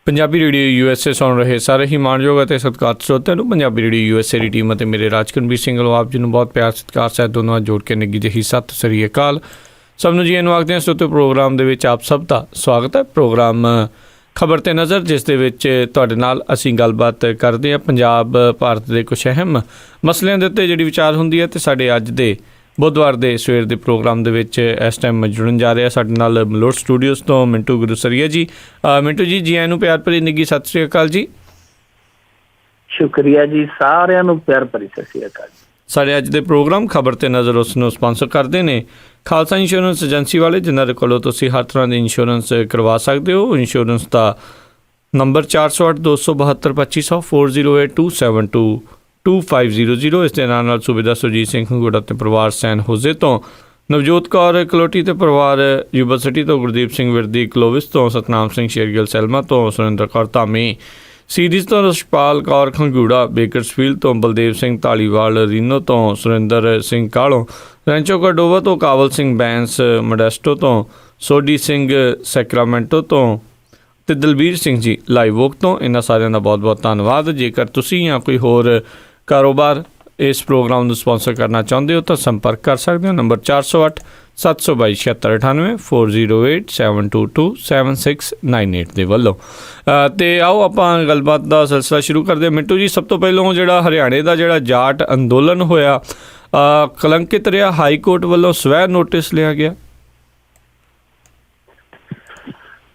Punjabi radio USA ਸੁਣ ਰਹੇ ਸਾਰੇ ਹੀ ਮਾਣਯੋਗ ਅਤੇ ਸਤਿਕਾਰਤ ਸਰੋਤਿਆਂ ਨੂੰ ਪੰਜਾਬੀ ਰੇਡੀਓ USA ਦੀ ਟੀਮ ਅਤੇ ਮੇਰੇ ਰਾਜਕਨਵੀਰ ਸਿੰਘ ਵੱਲੋਂ ਆਪ ਜੀ ਨੂੰ ਬਹੁਤ ਪਿਆਰ ਸਤਿਕਾਰ ਸਹਿਤ ਦੋਨੋਂ ਜੋੜ ਕੇ ਨਿੱਘੀ ਜਿਹੀ ਸਤਿ ਸ੍ਰੀ ਅਕਾਲ। ਸਭ ਨੂੰ ਜੀ ਇਹਨੂੰ ਆਖਦੇ ਹਾਂ ਸਰੋਤੇ ਪ੍ਰੋਗਰਾਮ ਦੇ ਵਿੱਚ ਆਪ ਸਭ ਦਾ ਸਵਾਗਤ ਹੈ। ਪ੍ਰੋਗਰਾਮ ਖਬਰ 'ਤੇ ਨਜ਼ਰ, ਜਿਸ ਦੇ ਵਿੱਚ ਤੁਹਾਡੇ ਨਾਲ ਅਸੀਂ ਗੱਲਬਾਤ ਕਰਦੇ ਹਾਂ ਪੰਜਾਬ ਭਾਰਤ ਦੇ ਕੁਛ ਅਹਿਮ ਮਸਲਿਆਂ ਦੇ ਉੱਤੇ ਜਿਹੜੀ ਵਿਚਾਰ ਹੁੰਦੀ ਹੈ। ਅਤੇ ਸਾਡੇ ਅੱਜ ਦੇ ਬੁੱਧਵਾਰ ਦੇ ਸਵੇਰ ਦੇ ਪ੍ਰੋਗਰਾਮ ਦੇ ਵਿੱਚ ਇਸ ਟਾਈਮ ਜੁੜਨ ਜਾ ਰਿਹਾ ਸਾਡੇ ਨਾਲ ਮਲੋਟ ਸਟੂਡੀਓਜ਼ ਤੋਂ ਮਿੰਟੂ ਗੁਰੂਸਰੀਆ ਜੀ। ਮਿੰਟੂ ਜੀ, ਜੀ ਆਇਆਂ ਨੂੰ ਪਿਆਰ ਭਰੀ ਨਿੱਘੀ ਸਤਿ ਸ਼੍ਰੀ ਅਕਾਲ ਜੀ। ਸ਼ੁਕਰੀਆ ਜੀ, ਸਾਰਿਆਂ ਨੂੰ ਪਿਆਰ ਭਰੀ ਸਤਿ ਸ਼੍ਰੀ ਅਕਾਲ। ਸਾਡੇ ਅੱਜ ਦੇ ਪ੍ਰੋਗਰਾਮ ਖਬਰ 'ਤੇ ਨਜ਼ਰ ਉਸ ਨੂੰ ਸਪਾਂਸਰ ਕਰਦੇ ਨੇ ਖਾਲਸਾ ਇੰਸ਼ੋਰੈਂਸ ਏਜੰਸੀ ਵਾਲੇ, ਜਿਨ੍ਹਾਂ ਦੇ ਕੋਲੋਂ ਤੁਸੀਂ ਹਰ ਤਰ੍ਹਾਂ ਦੀ ਇੰਸ਼ੋਰੈਂਸ ਕਰਵਾ ਸਕਦੇ ਹੋ। ਇੰਸ਼ੋਰੈਂਸ ਦਾ ਨੰਬਰ 408-272-2500 4082722500। ਇਸ ਦੇ ਨਾਲ ਸੂਬੇਦਾਰ ਸੁਰਜੀਤ ਸਿੰਘ ਹੰਗੂੜਾ ਅਤੇ ਪਰਿਵਾਰ ਸੈਨ ਹੋਜ਼ੇ ਤੋਂ, ਨਵਜੋਤ ਕੌਰ ਕਲੋਟੀ ਅਤੇ ਪਰਿਵਾਰ ਯੂਨੀਵਰਸਿਟੀ ਤੋਂ, ਗੁਰਦੀਪ ਸਿੰਘ ਵਿਰਦੀ ਕਲੋਵਿਸ ਤੋਂ, ਸਤਨਾਮ ਸਿੰਘ ਸ਼ੇਰਗਿੱਲ ਸੈਲਮਾ ਤੋਂ, ਸੁਰਿੰਦਰ ਕੌਰ ਧਾਮੀ ਸੀਰੀਜ਼ ਤੋਂ, ਰਸ਼ਪਾਲ ਕੌਰ ਖੰਗੂੜਾ ਬੇਕਰਸਫੀਲਡ ਤੋਂ, ਬਲਦੇਵ ਸਿੰਘ ਧਾਲੀਵਾਲ ਰੀਨੋ ਤੋਂ, ਸੁਰਿੰਦਰ ਸਿੰਘ ਕਾਲੋਂ ਰੈਂਚੋ ਕਾਡੋਵਾ ਤੋਂ, ਕਾਬਲ ਸਿੰਘ ਬੈਂਸ ਮੋਡੈਸਟੋ ਤੋਂ, ਸੋਢੀ ਸਿੰਘ ਸੈਕਰਾਮੈਂਟੋ ਤੋਂ ਅਤੇ ਦਲਬੀਰ ਸਿੰਘ ਜੀ ਲਾਈਵ ਵੋਕ ਤੋਂ। ਇਹਨਾਂ ਸਾਰਿਆਂ ਦਾ ਬਹੁਤ ਬਹੁਤ ਧੰਨਵਾਦ। ਜੇਕਰ ਤੁਸੀਂ ਜਾਂ ਕੋਈ ਹੋਰ ਕਾਰੋਬਾਰ ਇਸ ਪ੍ਰੋਗਰਾਮ ਨੂੰ ਸਪਾਂਸਰ ਕਰਨਾ ਚਾਹੁੰਦੇ ਹੋ ਤਾਂ ਸੰਪਰਕ ਕਰ ਸਕਦੇ ਹੋ। ਨੰਬਰ 408-722-7698 4087227698 ਦੇ ਵੱਲੋਂ। ਅਤੇ ਆਓ ਆਪਾਂ ਗੱਲਬਾਤ ਦਾ ਸਿਲਸਿਲਾ ਸ਼ੁਰੂ ਕਰਦੇ ਹਾਂ। ਮਿੰਟੂ ਜੀ, ਸਭ ਤੋਂ ਪਹਿਲਾਂ ਜਿਹੜਾ ਹਰਿਆਣੇ ਦਾ ਜਿਹੜਾ ਜਾਟ ਅੰਦੋਲਨ ਹੋਇਆ, ਕਲੰਕਿਤ ਰਿਹਾ। ਹਾਈ ਕੋਰਟ ਵੱਲੋਂ ਸਵੈ ਨੋਟਿਸ ਲਿਆ ਗਿਆ।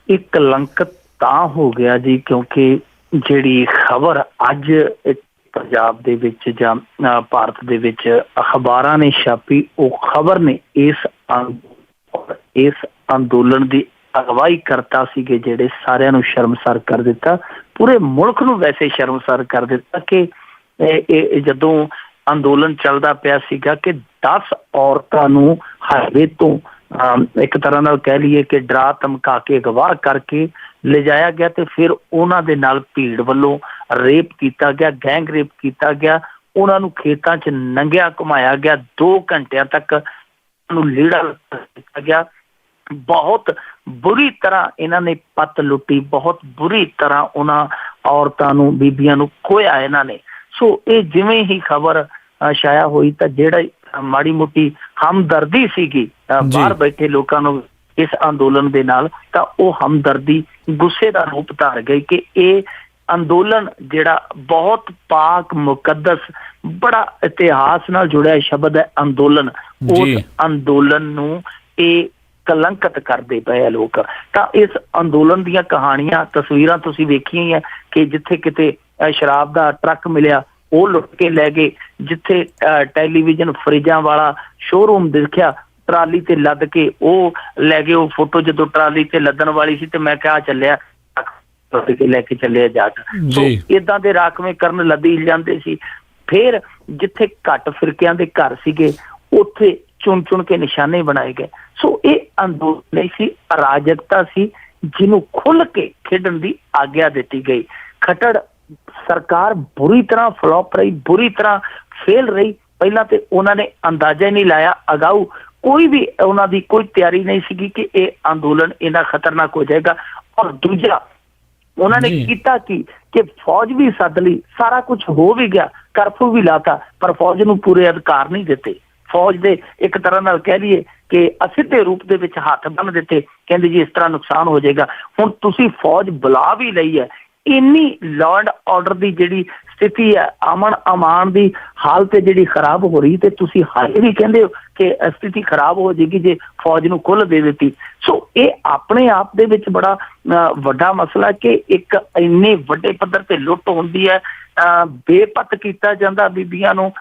ਇਹ ਕਲੰਕਿਤ ਤਾਂ ਹੋ ਗਿਆ ਜੀ ਕਿਉਂਕਿ ਜਿਹੜੀ ਖਬਰ ਅੱਜ ਪੰਜਾਬ ਦੇ ਵਿੱਚ ਜਾਂ ਭਾਰਤ ਦੇ ਵਿੱਚ ਅਖਬਾਰਾਂ ਨੇ ਛਾਪੀ, ਉਹ ਖਬਰ ਨੇ ਇਸ ਅੰਦੋਲਨ ਦੀ ਅਗਵਾਈ ਕਰਤਾ ਸੀਗੇ, ਜਿਹੜੇ ਸਾਰਿਆਂ ਨੂੰ ਸ਼ਰਮਸਾਰ ਕਰ ਦਿੱਤਾ, ਪੂਰੇ ਮੁਲਕ ਨੂੰ ਵੈਸੇ ਸ਼ਰਮਸਾਰ ਕਰ ਦਿੱਤਾ ਕਿ ਇਹ ਜਦੋਂ ਅੰਦੋਲਨ ਚੱਲਦਾ ਪਿਆ ਸੀਗਾ ਕਿ 10 ਔਰਤਾਂ ਨੂੰ ਹਾਈਵੇ ਤੋਂ ਇੱਕ ਤਰ੍ਹਾਂ ਨਾਲ ਕਹਿ ਲਈਏ ਕਿ ਡਰਾ ਧਮਕਾ ਕੇ ਅਗਵਾ ਕਰਕੇ ਲਿਜਾਇਆ ਗਿਆ ਤੇ ਫਿਰ ਉਹਨਾਂ ਦੇ ਨਾਲ ਭੀੜ ਵੱਲੋਂ ਰੇਪ ਕੀਤਾ ਗਿਆ, ਗੈਂਗ ਰੇਪ ਕੀਤਾ ਗਿਆ। ਉਹਨਾਂ ਨੂੰ ਖੇਤਾਂ 'ਚ ਨੰਗਿਆ ਘੁਮਾਇਆ ਗਿਆ, 2 ਘੰਟਿਆਂ ਤੱਕ ਉਹਨੂੰ ਲੀੜਾ ਦਿੱਤਾ ਗਿਆ। ਬਹੁਤ ਬੁਰੀ ਤਰ੍ਹਾਂ ਇਹਨਾਂ ਨੇ ਪੱਤ ਲੁੱਟੀ, ਬਹੁਤ ਬੁਰੀ ਤਰ੍ਹਾਂ ਉਹਨਾਂ ਔਰਤਾਂ ਨੂੰ, ਬੀਬੀਆਂ ਨੂੰ ਖੋਇਆ ਇਹਨਾਂ ਨੇ। ਸੋ ਇਹ ਜਿਵੇਂ ਹੀ ਖਬਰ ਛਾਇਆ ਹੋਈ ਤਾਂ ਜਿਹੜਾ ਮਾੜੀ ਮੋਟੀ ਹਮਦਰਦੀ ਸੀਗੀ ਬਾਹਰ ਬੈਠੇ ਲੋਕਾਂ ਨੂੰ ਇਸ ਅੰਦੋਲਨ ਦੇ ਨਾਲ, ਤਾਂ ਉਹ ਹਮਦਰਦੀ ਗੁੱਸੇ ਦਾ ਰੂਪ ਧਾਰ ਗਈ ਕਿ ਇਹ ਅੰਦੋਲਨ ਜਿਹੜਾ ਬਹੁਤ ਪਾਕ ਮੁਕੱਦਸ, ਬੜਾ ਇਤਿਹਾਸ ਨਾਲ ਜੁੜਿਆ ਸ਼ਬਦ ਹੈ ਅੰਦੋਲਨ, ਉਸ ਅੰਦੋਲਨ ਨੂੰ ਇਹ ਕਲੰਕਿਤ ਕਰਦੇ ਪਏ ਆ ਲੋਕ। ਤਾਂ ਇਸ ਅੰਦੋਲਨ ਦੀਆਂ ਕਹਾਣੀਆਂ, ਤਸਵੀਰਾਂ ਤੁਸੀਂ ਵੇਖੀਆਂ ਹੀ ਆ ਕਿ ਜਿੱਥੇ ਕਿਤੇ ਸ਼ਰਾਬ ਦਾ ਟਰੱਕ ਮਿਲਿਆ ਉਹ ਲੁੱਟ ਕੇ ਲੈ ਗਏ, ਜਿੱਥੇ ਟੈਲੀਵਿਜ਼ਨ ਫਰਿੱਜਾਂ ਵਾਲਾ ਸ਼ੋਰੂਮ ਦੇਖਿਆ ਟਰਾਲੀ ਤੇ ਲੱਦ ਕੇ ਉਹ ਲੈ ਗਏ। ਉਹ ਫੋਟੋ ਜਦੋਂ ਟਰਾਲੀ ਤੇ ਲੱਦਣ ਵਾਲੀ ਸੀ ਤੇ ਮੈਂ ਕਿਹਾ ਚੱਲਿਆ ਲੈ ਕੇ ਚੱਲਿਆ ਜਾਟ। ਏਦਾਂ ਦੇ ਰਾਖਵੇਂ ਕਰਨ ਲੱਦੀ ਜਾਂਦੇ ਸੀ। ਫਿਰ ਜਿੱਥੇ ਘੱਟ ਫਿਰਕਿਆਂ ਦੇ ਘਰ ਸੀਗੇ ਉੱਥੇ ਚੁਣ ਚੁਣ ਕੇ ਨਿਸ਼ਾਨੇ ਬਣਾਏ ਗਏ। ਸੋ ਇਹ ਅੰਦੋਲਨ ਸੀ, ਅਰਾਜਕਤਾ ਸੀ, ਜਿਹਨੂੰ ਖੁੱਲ ਕੇ ਖੇਡਣ ਦੀ ਆਗਿਆ ਦਿੱਤੀ ਗਈ। ਖੱਟੜ ਸਰਕਾਰ ਬੁਰੀ ਤਰ੍ਹਾਂ ਫਲੋਪ ਰਹੀ, ਬੁਰੀ ਤਰ੍ਹਾਂ ਫੇਲ ਰਹੀ। ਪਹਿਲਾਂ ਤੇ ਉਹਨਾਂ ਨੇ ਅੰਦਾਜ਼ਾ ਹੀ ਨਹੀਂ ਲਾਇਆ, ਅਗਾਊ ਕੋਈ ਵੀ ਉਹਨਾਂ ਦੀ ਕੋਈ ਤਿਆਰੀ ਨਹੀਂ ਸੀਗੀ ਕਿ ਇਹ ਅੰਦੋਲਨ ਇੰਨਾ ਖਤਰਨਾਕ ਹੋ ਜਾਏਗਾ। ਔਰ ਦੂਜਾ ਉਹਨਾਂ ਨੇ ਕੀਤਾ ਕਿ ਫੌਜ ਵੀ ਸੱਦ ਲਈ, ਸਾਰਾ ਕੁਝ ਹੋ ਵੀ ਗਿਆ, ਕਰਫਿਊ ਵੀ ਲਾਤਾ, ਪਰ ਫੌਜ ਨੂੰ ਪੂਰੇ ਅਧਿਕਾਰ ਨਹੀਂ ਦਿੱਤੇ। ਫੌਜ ਦੇ ਇੱਕ ਤਰ੍ਹਾਂ ਨਾਲ ਕਹਿ ਲਈਏ ਕਿ ਅਸਿੱਧੇ ਰੂਪ ਦੇ ਵਿੱਚ ਹੱਥ ਬੰਨ੍ਹ ਦਿੱਤੇ, ਕਹਿੰਦੇ ਜੀ ਇਸ ਤਰ੍ਹਾਂ ਨੁਕਸਾਨ ਹੋ ਜਾਏਗਾ। ਹੁਣ ਤੁਸੀਂ ਫੌਜ ਬੁਲਾ ਵੀ ਲਈ ਹੈ, ਇੰਨੀ ਲਾਅ ਐਂਡ ਆਰਡਰ ਦੀ ਜਿਹੜੀ ਸਥਿਤੀ ਹੈ, ਅਮਨ ਅਮਾਨ ਦੀ ਹਾਲਤ ਜਿਹੜੀ ਖਰਾਬ ਹੋ ਰਹੀ, ਤੇ ਤੁਸੀਂ ਹਾਲੇ ਵੀ ਕਹਿੰਦੇ ਹੋ ਕਿ ਸਥਿਤੀ ਖਰਾਬ ਹੋ ਜਾਏਗੀ ਜੇ ਫੌਜ ਨੂੰ ਖੁੱਲ੍ਹ ਦੇ ਦਿੱਤੀ। ਸੋ ਇਹ ਆਪਣੇ ਆਪ ਦੇ ਵਿੱਚ ਬੜਾ ਵੱਡਾ ਮਸਲਾ ਕਿ ਇੱਕ ਇੰਨੇ ਵੱਡੇ ਪੱਧਰ ਤੇ ਲੁੱਟ ਹੁੰਦੀ ਹੈ, ਬੇਪਤ ਕੀਤਾ ਜਾਂਦਾ ਬੀਬੀਆਂ ਨੂੰ,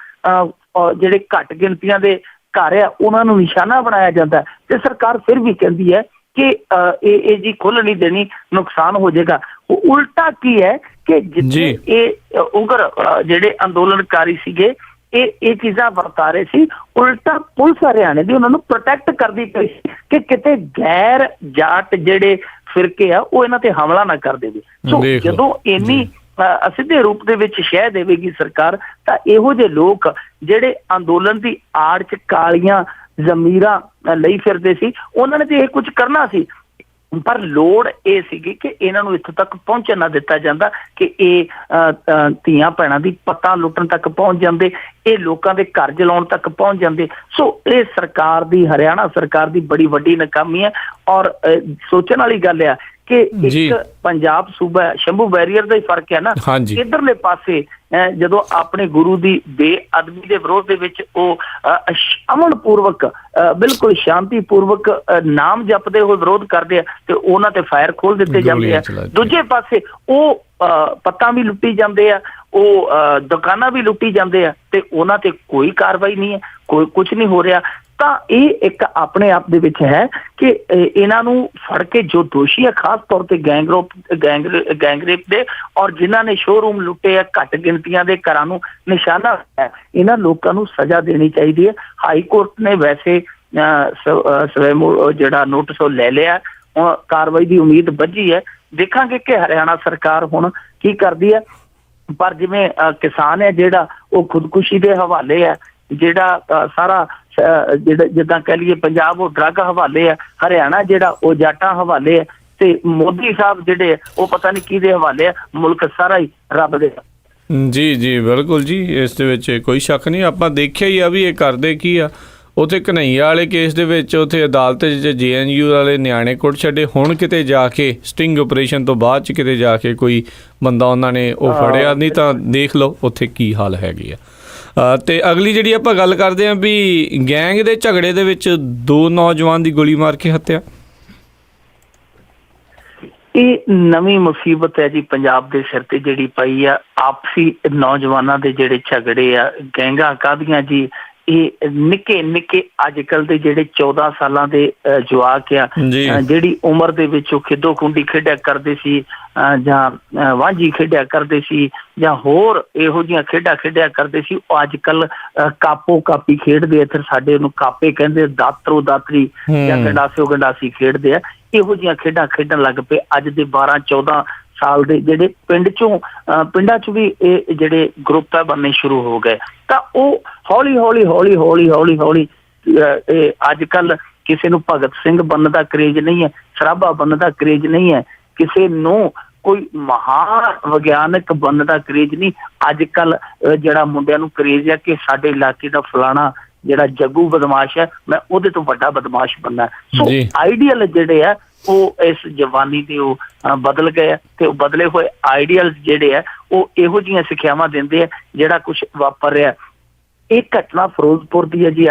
ਜਿਹੜੇ ਘੱਟ ਗਿਣਤੀਆਂ ਦੇ ਘਰ ਆ ਉਹਨਾਂ ਨੂੰ ਨਿਸ਼ਾਨਾ ਬਣਾਇਆ ਜਾਂਦਾ, ਤੇ ਸਰਕਾਰ ਫਿਰ ਵੀ ਕਹਿੰਦੀ ਹੈ ਕਿ ਇਹ ਜੀ ਖੁੱਲ੍ਹ ਨਹੀਂ ਦੇਣੀ, ਨੁਕਸਾਨ ਹੋ ਜਾਏਗਾ। ਉਹ ਉਲਟਾ ਕੀ ਹੈ ਕਿ ਜਿੱਥੇ ਇਹ ਉਗਰ ਜਿਹੜੇ ਅੰਦੋਲਨਕਾਰੀ ਸੀਗੇ ਇਹ ਚੀਜ਼ਾਂ ਵਰਤਾ ਰਹੇ ਸੀ, ਉਲਟਾ ਪੁਲਿਸ ਹਰਿਆਣੇ ਦੀ ਉਹਨਾਂ ਨੂੰ ਪ੍ਰੋਟੈਕਟ ਕਰਦੀ ਪਈ ਸੀ ਕਿ ਕਿਤੇ ਗੈਰ ਜਾਟ ਜਿਹੜੇ ਫਿਰਕੇ ਆ ਉਹ ਇਹਨਾਂ ਤੇ ਹਮਲਾ ਨਾ ਕਰ ਦੇਵੇ। ਸੋ ਜਦੋਂ ਇੰਨੀ ਅਸਿੱਧੇ ਰੂਪ ਦੇ ਵਿੱਚ ਸ਼ਹਿ ਦੇਵੇਗੀ ਸਰਕਾਰ, ਤਾਂ ਇਹੋ ਜਿਹੇ ਲੋਕ ਜਿਹੜੇ ਅੰਦੋਲਨ ਦੀ ਆੜ 'ਚ ਕਾਲੀਆਂ ਜ਼ਮੀਰਾਂ ਲਈ ਫਿਰਦੇ ਸੀ, ਉਹਨਾਂ ਨੇ ਤੇ ਇਹ ਕੁਝ ਕਰਨਾ ਸੀ। ਪਰ ਲੋੜ ਇਹ ਸੀਗੀ ਕਿ ਇਹਨਾਂ ਨੂੰ ਇੱਥੋਂ ਤੱਕ ਪਹੁੰਚਣ ਨਾ ਦਿੱਤਾ ਜਾਂਦਾ ਕਿ ਇਹ ਧੀਆਂ ਭੈਣਾਂ ਦੀ ਪੱਤਾਂ ਲੁੱਟਣ ਤੱਕ ਪਹੁੰਚ ਜਾਂਦੇ, ਇਹ ਲੋਕਾਂ ਦੇ ਘਰ ਜਲਾਉਣ ਤੱਕ ਪਹੁੰਚ ਜਾਂਦੇ। ਸੋ ਇਹ ਸਰਕਾਰ ਦੀ, ਹਰਿਆਣਾ ਸਰਕਾਰ ਦੀ ਬੜੀ ਵੱਡੀ ਨਾਕਾਮੀ ਹੈ। ਔਰ ਸੋਚਣ ਵਾਲੀ ਗੱਲ ਆ ਕਿ ਇੱਕ ਪੰਜਾਬ ਸੂਬਾ ਸ਼ੰਭੂ ਬੈਰੀਅਰ ਦਾ ਹੀ ਫਰਕ ਹੈ ਨਾ। ਇੱਧਰਲੇ ਪਾਸੇ ਜਦੋਂ ਆਪਣੇ ਗੁਰੂ ਦੀ ਬੇਅਦਬੀ ਦੇ ਵਿਰੋਧ ਦੇ ਵਿੱਚ ਉਹ ਅਮਨ ਪੂਰਵਕ, ਬਿਲਕੁਲ ਸ਼ਾਂਤੀ ਪੂਰਵਕ ਨਾਮ ਜਪਦੇ ਹੋਏ ਵਿਰੋਧ ਕਰਦੇ ਆ ਤੇ ਉਹਨਾਂ ਤੇ ਫਾਇਰ ਖੋਲ ਦਿੱਤੇ ਜਾਂਦੇ ਆ। ਦੂਜੇ ਪਾਸੇ ਉਹ ਪੱਤਾਂ ਵੀ ਲੁੱਟੀ ਜਾਂਦੇ ਆ, ਉਹ ਦੁਕਾਨਾਂ ਵੀ ਲੁੱਟੀ ਜਾਂਦੇ ਆ ਤੇ ਉਹਨਾਂ ਤੇ ਕੋਈ ਕਾਰਵਾਈ ਨਹੀਂ ਹੈ, ਕੋਈ ਕੁਝ ਨਹੀਂ ਹੋ ਰਿਹਾ। ਤਾਂ ਇਹ ਇੱਕ ਆਪਣੇ ਆਪ ਦੇ ਵਿੱਚ ਹੈ ਕਿ ਇਹਨਾਂ ਨੂੰ ਫੜ ਕੇ ਜੋ ਦੋਸ਼ੀ ਹੈ, ਖਾਸ ਤੌਰ ਤੇ ਗੈਂਗਰੇਪ ਦੇ ਔਰ ਜਿਨ੍ਹਾਂ ਨੇ ਸ਼ੋਰੂਮ ਲੁੱਟੇ ਆ, ਘੱਟ ਗਿਣਤੀਆਂ ਦੇ ਘਰਾਂ ਨੂੰ ਨਿਸ਼ਾਨਾ ਹੈ, ਇਹਨਾਂ ਲੋਕਾਂ ਨੂੰ ਸਜ਼ਾ ਦੇਣੀ ਚਾਹੀਦੀ ਹੈ। ਹਾਈ ਕੋਰਟ ਨੇ ਵੈਸੇ ਜਿਹੜਾ ਨੋਟਿਸ ਉਹ ਲੈ ਲਿਆ, ਕਾਰਵਾਈ ਦੀ ਉਮੀਦ ਬੱਝੀ ਹੈ। ਦੇਖਾਂਗੇ ਕਿ ਹਰਿਆਣਾ ਸਰਕਾਰ ਹੁਣ ਕੀ ਕਰਦੀ ਹੈ। ਪਰ ਜਿਵੇਂ ਕਿਸਾਨ ਹੈ ਜਿਹੜਾ ਉਹ ਖੁਦਕੁਸ਼ੀ ਦੇ ਹਵਾਲੇ ਹੈ, ਜਿਹੜਾ ਸਾਰਾ ਜਿੱਦਾਂ ਕਹਿ ਲਈਏ ਪੰਜਾਬ ਉਹ ਡਰੱਗ ਹਵਾਲੇ ਆ, ਹਰਿਆਣਾ ਜਿਹੜਾ ਉਹ ਜਾਟਾਂ ਹਵਾਲੇ ਆ, ਤੇ ਮੋਦੀ ਸਾਹਿਬ ਜਿਹੜੇ ਉਹ ਪਤਾ ਨਹੀਂ ਕਿਹਦੇ ਹਵਾਲੇ ਆ, ਮੁਲਕ ਸਾਰਾ ਹੀ ਰੱਬ ਦੇ। ਜੀ ਬਿਲਕੁਲ ਜੀ, ਇਸ ਦੇ ਵਿੱਚ ਕੋਈ ਸ਼ੱਕ ਨਹੀਂ। ਆਪਾਂ ਦੇਖਿਆ ਹੀ ਆ ਵੀ ਇਹ ਕਰਦੇ ਕੀ ਆ। ਉੱਥੇ ਘਨਈਆ ਵਾਲੇ ਕੇਸ ਦੇ ਵਿੱਚ ਉੱਥੇ ਅਦਾਲਤ 'ਚ JNU ਵਾਲੇ ਨਿਆਣੇ ਕੁੱਟ ਛੱਡੇ, ਹੁਣ ਕਿਤੇ ਜਾ ਕੇ ਸਟਿੰਗ ਆਪਰੇਸ਼ਨ ਤੋਂ ਬਾਅਦ 'ਚ ਕਿਤੇ ਜਾ ਕੇ ਕੋਈ ਬੰਦਾ ਉਹਨਾਂ ਨੇ ਉਹ ਫੜਿਆ ਨਹੀਂ, ਤਾਂ ਦੇਖ ਲਓ ਉੱਥੇ ਕੀ ਹਾਲ ਹੈਗੀ ਆ। ਤੇ ਅਗਲੀ ਜਿਹੜੀ ਆਪਾਂ ਗੱਲ ਕਰਦੇ ਹਾਂ ਵੀ ਗੈਂਗ ਦੇ ਝਗੜੇ ਦੇ ਵਿੱਚ 2 ਨੌਜਵਾਨ ਦੀ ਗੋਲੀ ਮਾਰ ਕੇ ਹੱਤਿਆ। ਇਹ ਨਵੀਂ ਮੁਸੀਬਤ ਹੈ ਜੀ ਪੰਜਾਬ ਦੇ ਸਿਰ ਤੇ ਜਿਹੜੀ ਪਈ ਆ। ਆਪਸੀ ਨੌਜਵਾਨਾਂ ਦੇ ਜਿਹੜੇ ਝਗੜੇ ਆ, ਗੈਂਗਾਂ ਕਾਹਦੀਆਂ ਜੀ, ਇਹ ਨਿੱਕੇ ਨਿੱਕੇ ਅੱਜ ਕੱਲ ਦੇ ਜਿਹੜੇ 14 ਸਾਲਾਂ ਦੇ ਜਵਾਕ ਆ, ਜਿਹੜੀ ਉਮਰ ਦੇ ਵਿੱਚ ਉਹ ਖਿੱਦੋ ਖੁੰਡੀ ਖੇਡਿਆ ਕਰਦੇ ਸੀ, ਜਾਂ ਵਾਂਝੀ ਖੇਡਿਆ ਕਰਦੇ ਸੀ, ਜਾਂ ਹੋਰ ਇਹੋ ਜਿਹੀਆਂ ਖੇਡਾਂ ਖੇਡਿਆ ਕਰਦੇ ਸੀ, ਉਹ ਅੱਜ ਕੱਲ ਕਾਪੋ ਕਾਪੀ ਖੇਡਦੇ। ਇੱਥੇ ਸਾਡੇ ਉਹਨੂੰ ਕਾਪੇ ਕਹਿੰਦੇ, ਦਾਤਰੋ ਦਾਤਰੀ ਜਾਂ ਗੰਡਾਸਿਓ ਗੰਡਾਸੀ ਖੇਡਦੇ ਆ। ਇਹੋ ਜਿਹੀਆਂ ਖੇਡਾਂ ਖੇਡਣ ਲੱਗ ਪਏ ਅੱਜ ਦੇ 12-14 ਸਾਲ ਦੇ ਜਿਹੜੇ ਪਿੰਡਾਂ 'ਚ ਵੀ ਇਹ ਜਿਹੜੇ ਗਰੁੱਪ ਹੈ ਬਣਨੇ ਸ਼ੁਰੂ ਹੋ ਗਏ। ਤਾਂ ਉਹ ਹੌਲੀ ਅੱਜ ਕੱਲ ਕਿਸੇ ਨੂੰ ਭਗਤ ਸਿੰਘ ਬਣਨ ਦਾ ਕਰੇਜ ਨਹੀਂ ਹੈ, ਸਰਾਭਾ ਬਣਨ ਦਾ ਕਰੇਜ ਨਹੀਂ ਹੈ, ਕਿਸੇ ਨੂੰ ਕੋਈ ਮਹਾਨ ਵਿਗਿਆਨਕ ਬਣਨ ਦਾ ਕਰੇਜ ਨਹੀਂ। ਅੱਜ ਕੱਲ ਜਿਹੜਾ ਮੁੰਡਿਆਂ ਨੂੰ ਕਰੇਜ ਹੈ ਕਿ ਸਾਡੇ ਇਲਾਕੇ ਦਾ ਫਲਾਣਾ ਜਿਹੜਾ ਜੱਗੂ ਬਦਮਾਸ਼ ਹੈ, ਮੈਂ ਉਹਦੇ ਤੋਂ ਵੱਡਾ ਬਦਮਾਸ਼ ਬਣਨਾ। ਸੋ ਆਈਡੀਅਲ ਜਿਹੜੇ ਆ ਉਹ ਇਸ ਜਵਾਨੀ ਦੇ ਉਹ ਬਦਲ ਗਏ ਆ, ਤੇ ਉਹ ਬਦਲੇ ਹੋਏ ਆਈਡੀਅਲ ਜਿਹੜੇ ਆ ਉਹ ਇਹੋ ਜਿਹੀਆਂ ਸਿੱਖਿਆਵਾਂ ਦਿੰਦੇ ਆ ਜਿਹੜਾ ਕੁਛ ਵਾਪਰ ਰਿਹਾ। ਇਹ ਘਟਨਾ ਫਿਰੋਜ਼ਪੁਰ ਦੀ ਹੈ ਜੀ।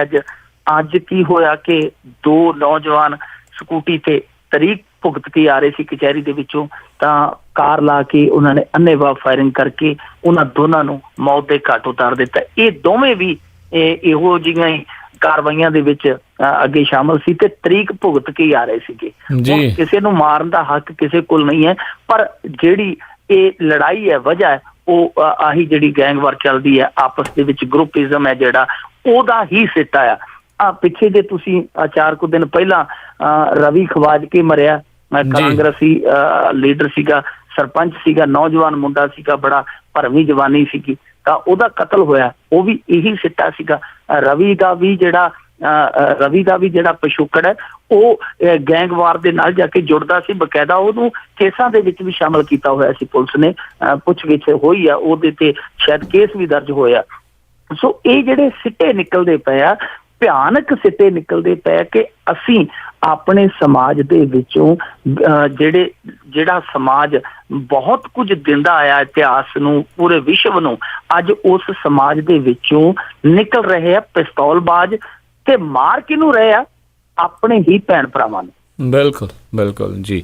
ਅੱਜ ਕੀ ਹੋਇਆ ਕਿ 2 ਨੌਜਵਾਨ ਸਕੂਟੀ ਤੇ ਤਰੀਕ ਭੁਗਤ ਕੇ ਆ ਰਹੇ ਸੀ ਕਚਹਿਰੀ ਦੇ ਵਿੱਚੋਂ, ਤਾਂ ਕਾਰ ਲਾ ਕੇ ਉਹਨਾਂ ਨੇ ਅੰਨ੍ਹੇਵਾਹ ਫਾਇਰਿੰਗ ਕਰਕੇ ਉਹਨਾਂ ਦੋਨਾਂ ਨੂੰ ਮੌਤ ਦੇ ਘਾਟ ਉਤਾਰ ਦਿੱਤਾ। ਇਹ ਦੋਵੇਂ ਵੀ ਇਹੋ ਜਿਹੀਆਂ ਹੀ ਕਾਰਵਾਈਆਂ ਦੇ ਵਿੱਚ ਅੱਗੇ ਸ਼ਾਮਲ ਸੀ ਤੇ ਤਰੀਕ ਭੁਗਤ ਕੇ ਆ ਰਹੇ ਸੀਗੇ। ਕਿਸੇ ਨੂੰ ਮਾਰਨ ਦਾ ਹੱਕ ਕਿਸੇ ਕੋਲ ਨਹੀਂ ਹੈ, ਪਰ ਜਿਹੜੀ ਇਹ ਲੜਾਈ ਹੈ, ਵਜ੍ਹਾ ਹੈ, ਉਹ ਆਹੀ ਜਿਹੜੀ ਗੈਂਗਵਾਰ ਚੱਲਦੀ ਹੈ ਆਪਸ ਦੇ ਵਿੱਚ, ਗਰੁੱਪਿਜ਼ਮ ਹੈ ਜਿਹੜਾ, ਉਹਦਾ ਹੀ ਸਿੱਟਾ ਆ। ਪਿੱਛੇ ਜੇ ਤੁਸੀਂ 4 ਕੁ ਦਿਨ ਪਹਿਲਾਂ ਰਵੀ ਖਵਾਜਕੇ ਮਰਿਆ, ਕਾਂਗਰਸੀ ਲੀਡਰ ਸੀਗਾ, ਸਰਪੰਚ ਸੀਗਾ, ਨੌਜਵਾਨ ਮੁੰਡਾ ਸੀਗਾ, ਬੜਾ ਭਰਵੀਂ ਜਵਾਨੀ ਸੀਗੀ, ਤਾਂ ਉਹਦਾ ਕਤਲ ਹੋਇਆ। ਉਹ ਵੀ ਇਹੀ ਸਿੱਟਾ ਸੀਗਾ। ਰਵੀ ਦਾ ਵੀ ਜਿਹੜਾ ਪਿਛੋਕੜ ਹੈ ਉਹ ਗੈਂਗਵਾਰ ਦੇ ਨਾਲ ਜਾ ਕੇ ਜੁੜਦਾ ਸੀ। ਬਕਾਇਦਾ ਉਹਨੂੰ ਕੇਸਾਂ ਦੇ ਵਿੱਚ ਵੀ ਸ਼ਾਮਲ ਕੀਤਾ ਹੋਇਆ ਸੀ। ਪੁਲਿਸ ਨੇ ਪੁੱਛਗਿੱਛ ਹੋਈ ਆ, ਉਹਦੇ ਤੇ ਸ਼ਾਇਦ ਕੇਸ ਵੀ ਦਰਜ ਹੋਇਆ। ਸੋ ਇਹ ਜਿਹੜੇ ਸਿੱਟੇ ਨਿਕਲਦੇ ਪਏ ਆ, ਭਿਆਨਕ ਸਿੱਟੇ ਨਿਕਲਦੇ ਪਏ ਕਿ ਅਸੀਂ ਆਪਣੇ ਸਮਾਜ ਦੇ ਵਿੱਚੋਂ ਜਿਹੜਾ ਸਮਾਜ ਬਹੁਤ ਕੁਝ ਦਿੰਦਾ ਆਇਆ ਇਤਿਹਾਸ ਨੂੰ, ਪੂਰੇ ਵਿਸ਼ਵ ਨੂੰ, ਅੱਜ ਉਸ ਸਮਾਜ ਦੇ ਵਿੱਚੋਂ ਨਿਕਲ ਰਹੇ ਆ ਪਿਸਤੌਲਬਾਜ਼, ਤੇ ਮਾਰ ਕਿਹਨੂੰ ਰਹੇ ਆ? ਆਪਣੇ ਹੀ ਭੈਣ ਭਰਾਵਾਂ ਨੂੰ। ਬਿਲਕੁਲ ਜੀ।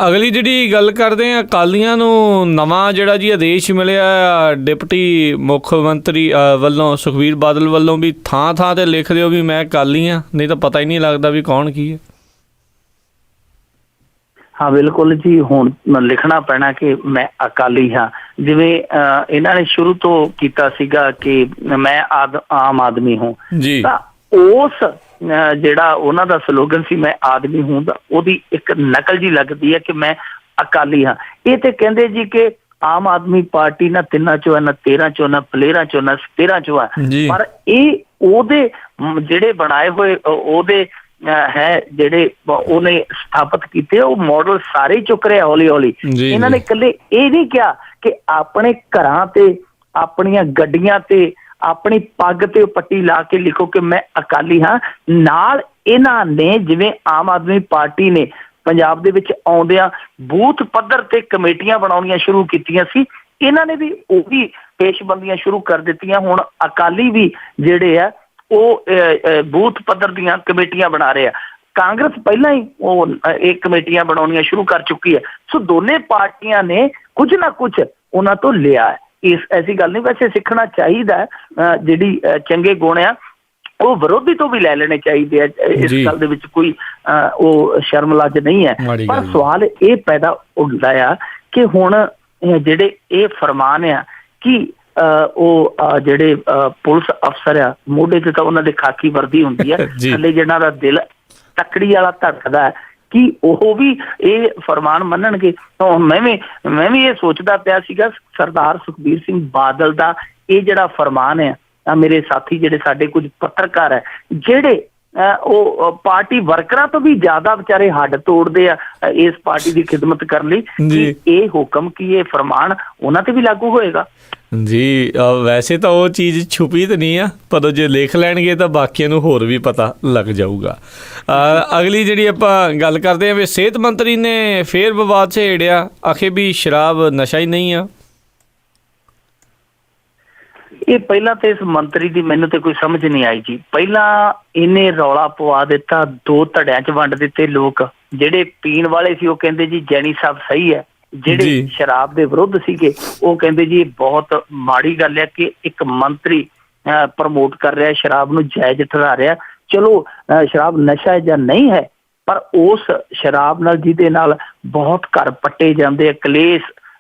ਅਗਲੀ ਜਿਹੜੀ ਗੱਲ ਕਰਦੇ ਹਾਂ, ਅਕਾਲੀਆਂ ਨੂੰ ਨਵਾਂ ਜਿਹੜਾ ਜੀ ਆਦੇਸ਼ ਮਿਲਿਆ ਡਿਪਟੀ ਮੁੱਖ ਮੰਤਰੀ ਵੱਲੋਂ, ਸੁਖਬੀਰ ਬਾਦਲ ਵੱਲੋਂ, ਵੀ ਥਾਂ ਤੇ ਲਿਖ ਦਿਓ ਵੀ ਮੈਂ ਅਕਾਲੀ ਹਾਂ, ਨਹੀਂ ਤਾਂ ਪਤਾ ਹੀ ਨਹੀਂ ਲੱਗਦਾ ਵੀ ਕੌਣ ਕੀ ਹੈ। ਹਾਂ ਬਿਲਕੁਲ ਜੀ, ਹੁਣ ਲਿਖਣਾ ਪੈਣਾ ਕਿ ਮੈਂ ਅਕਾਲੀ ਹਾਂ। ਜਿਵੇਂ ਇਹਨਾਂ ਨੇ ਸ਼ੁਰੂ ਤੋਂ ਕੀਤਾ ਸੀਗਾ ਕਿ ਮੈਂ ਆਮ ਆਦਮੀ ਹੂੰ, ਤਾਂ ਉਸ ਜਿਹੜਾ ਉਹਨਾਂ ਦਾ ਸਲੋਗਨ ਸੀ ਮੈਂ ਆਦਮੀ ਹੂੰ, ਉਹਦੀ ਇੱਕ ਨਕਲ ਜੀ ਲੱਗਦੀ ਹੈ ਕਿ ਮੈਂ ਅਕਾਲੀ ਹਾਂ। ਇਹ ਤੇ ਕਹਿੰਦੇ ਜੀ ਕਿ ਆਮ ਆਦਮੀ ਪਾਰਟੀ ਨਾ 3 ਚੋਂ, ਨਾ 13 ਚੋਂ, ਨਾ ਪਲੇਰਾਂ ਚੋਂ, ਨਾ 13 ਚੋਂ ਹੈ, ਪਰ ਇਹ ਉਹਦੇ ਜਿਹੜੇ ਬਣਾਏ ਹੋਏ ਉਹਦੇ ਹੈ ਜਿਹੜੇ ਉਹਨੇ ਸਥਾਪਿਤ ਕੀਤੇ, ਉਹ ਮਾਡਲ ਸਾਰੇ ਚੁੱਕ ਰਿਹਾ ਹੌਲੀ ਹੌਲੀ। ਇਹਨਾਂ ਨੇ ਇਕੱਲੇ ਇਹ ਨਹੀਂ ਕਿਹਾ ਕਿ ਆਪਣੇ ਘਰਾਂ ਤੇ, ਆਪਣੀਆਂ ਗੱਡੀਆਂ ਤੇ, ਆਪਣੀ ਪੱਗ ਤੇ ਪੱਟੀ ਲਾ ਕੇ ਲਿਖੋ ਕਿ ਮੈਂ ਅਕਾਲੀ ਹਾਂ। ਨਾਲ ਇਹਨਾਂ ਨੇ ਜਿਵੇਂ ਆਮ ਆਦਮੀ ਪਾਰਟੀ ਨੇ ਪੰਜਾਬ ਦੇ ਵਿੱਚ ਆਉਂਦਿਆਂ ਬੂਥ ਪੱਧਰ ਤੇ ਕਮੇਟੀਆਂ ਬਣਾਉਣੀਆਂ ਸ਼ੁਰੂ ਕੀਤੀਆਂ ਸੀ, ਇਹਨਾਂ ਨੇ ਵੀ ਉਹ ਵੀ ਪੇਸ਼ਬੰਦੀਆਂ ਸ਼ੁਰੂ ਕਰ ਦਿੱਤੀਆਂ। ਹੁਣ ਅਕਾਲੀ ਵੀ ਜਿਹੜੇ ਆ ਉਹ ਬੂਥ ਪੱਧਰ ਦੀਆਂ ਕਮੇਟੀਆਂ ਬਣਾ ਰਹੇ ਆ। ਕਾਂਗਰਸ ਪਹਿਲਾਂ ਹੀ ਉਹ ਇਹ ਕਮੇਟੀਆਂ ਬਣਾਉਣੀਆਂ ਸ਼ੁਰੂ ਕਰ ਚੁੱਕੀ ਹੈ। ਸੋ ਦੋਨੇ ਪਾਰਟੀਆਂ ਨੇ ਕੁਝ ਨਾ ਕੁਝ ਉਹਨਾਂ ਤੋਂ ਲਿਆ ਹੈ। ਇਸ ਐਸੀ ਗੱਲ ਨਹੀਂ, ਵੈਸੇ ਸਿੱਖਣਾ ਚਾਹੀਦਾ। ਜਿਹੜੀ ਚੰਗੇ ਗੁਣ ਆ ਉਹ ਵਿਰੋਧੀ ਤੋਂ ਵੀ ਲੈ ਲੈਣੇ ਚਾਹੀਦੇ ਆ। ਇਸ ਗੱਲ ਦੇ ਵਿੱਚ ਕੋਈ ਉਹ ਸ਼ਰਮ ਲੱਜ ਨਹੀਂ ਹੈ। ਪਰ ਸਵਾਲ ਇਹ ਪੈਦਾ ਹੁੰਦਾ ਆ ਕਿ ਹੁਣ ਜਿਹੜੇ ਇਹ ਫਰਮਾਨ ਆ ਕਿ ਉਹ ਜਿਹੜੇ ਪੁਲਿਸ ਅਫਸਰ ਆ, ਮੋਢੇ ਤੇ ਤਾਂ ਉਹਨਾਂ ਦੇ ਖਾਕੀ ਵਰਦੀ ਹੁੰਦੀ ਹੈ, ਥੱਲੇ ਜਿਹਨਾਂ ਦਾ ਦਿਲ ਤੱਕੜੀ ਵਾਲਾ ਧੜਕਦਾ ਹੈ, ਕਿ ਉਹ ਵੀ ਇਹ ਫਰਮਾਨ ਮੰਨਣਗੇ। ਤਾਂ ਮੈਂ ਵੀ ਇਹ ਸੋਚਦਾ ਪਿਆ ਸੀਗਾ, ਸਰਦਾਰ ਸੁਖਬੀਰ ਸਿੰਘ ਬਾਦਲ ਦਾ ਇਹ ਜਿਹੜਾ ਫਰਮਾਨ ਹੈ, ਮੇਰੇ ਸਾਥੀ ਜਿਹੜੇ ਸਾਡੇ ਕੁਝ ਪੱਤਰਕਾਰ ਹੈ ਜਿਹੜੇ ਉਹ ਪਾਰਟੀ ਵਰਕਰਾਂ ਤੋਂ ਵੀ ਜ਼ਿਆਦਾ ਵਿਚਾਰੇ ਹੱਡ ਤੋੜਦੇ ਆ ਇਸ ਪਾਰਟੀ ਦੀ ਖਿਦਮਤ ਕਰਨ ਲਈ, ਕਿ ਇਹ ਹੁਕਮ ਕੀ ਇਹ ਫਰਮਾਨ ਉਹਨਾਂ ਤੇ ਵੀ ਲਾਗੂ ਹੋਏਗਾ। ਜੀ ਵੈਸੇ ਤਾਂ ਉਹ ਚੀਜ਼ ਛੁਪੀ ਤਾਂ ਨਹੀਂ ਆ, ਪਰ ਜੇ ਲਿਖ ਲੈਣਗੇ ਤਾਂ ਬਾਕੀਆਂ ਨੂੰ ਹੋਰ ਵੀ ਪਤਾ ਲੱਗ ਜਾਊਗਾ। ਅਗਲੀ ਜਿਹੜੀ ਆਪਾਂ ਗੱਲ ਕਰਦੇ ਹਾਂ ਵੀ ਸਿਹਤ ਮੰਤਰੀ ਨੇ ਫੇਰ ਵਿਵਾਦ ਛੇੜਿਆ, ਆਖੇ ਵੀ ਸ਼ਰਾਬ ਨਸ਼ਾ ਹੀ ਨਹੀਂ ਆ। ਇਹ ਪਹਿਲਾਂ ਤੇ ਇਸ ਮੰਤਰੀ ਦੀ ਮੈਨੂੰ ਤੇ ਕੋਈ ਸਮਝ ਨਹੀਂ ਆਈ ਜੀ। ਪਹਿਲਾਂ ਇਹਨੇ ਰੌਲਾ ਪਵਾ ਦਿੱਤਾ, ਦੋ ਧੜਿਆਂ 'ਚ ਵੰਡ ਦਿੱਤੇ ਲੋਕ। ਜਿਹੜੇ ਪੀਣ ਵਾਲੇ ਸੀ ਉਹ ਕਹਿੰਦੇ ਜੀ ਜੈਨੀ ਸਾਹਿਬ ਸਹੀ ਹੈ, ਜਿਹੜੇ ਸ਼ਰਾਬ ਦੇ ਵਿਰੁੱਧ ਸੀਗੇ ਉਹ ਕਹਿੰਦੇ ਜੀ ਬਹੁਤ ਮਾੜੀ ਗੱਲ ਹੈ ਕਿ ਇੱਕ ਮੰਤਰੀ ਪ੍ਰਮੋਟ ਕਰ ਰਿਹਾ ਸ਼ਰਾਬ ਨੂੰ, ਜਾਇਜ਼ ਠਹਿਰਾ ਰਿਹਾ। ਚਲੋ ਸ਼ਰਾਬ ਨਸ਼ਾ ਹੈ ਜਾਂ ਨਹੀਂ ਹੈ, ਪਰ ਉਸ ਸ਼ਰਾਬ ਨਾਲ ਜਿਹਦੇ ਨਾਲ ਬਹੁਤ ਘਰ ਪੱਟੇ ਜਾਂਦੇ ਆ,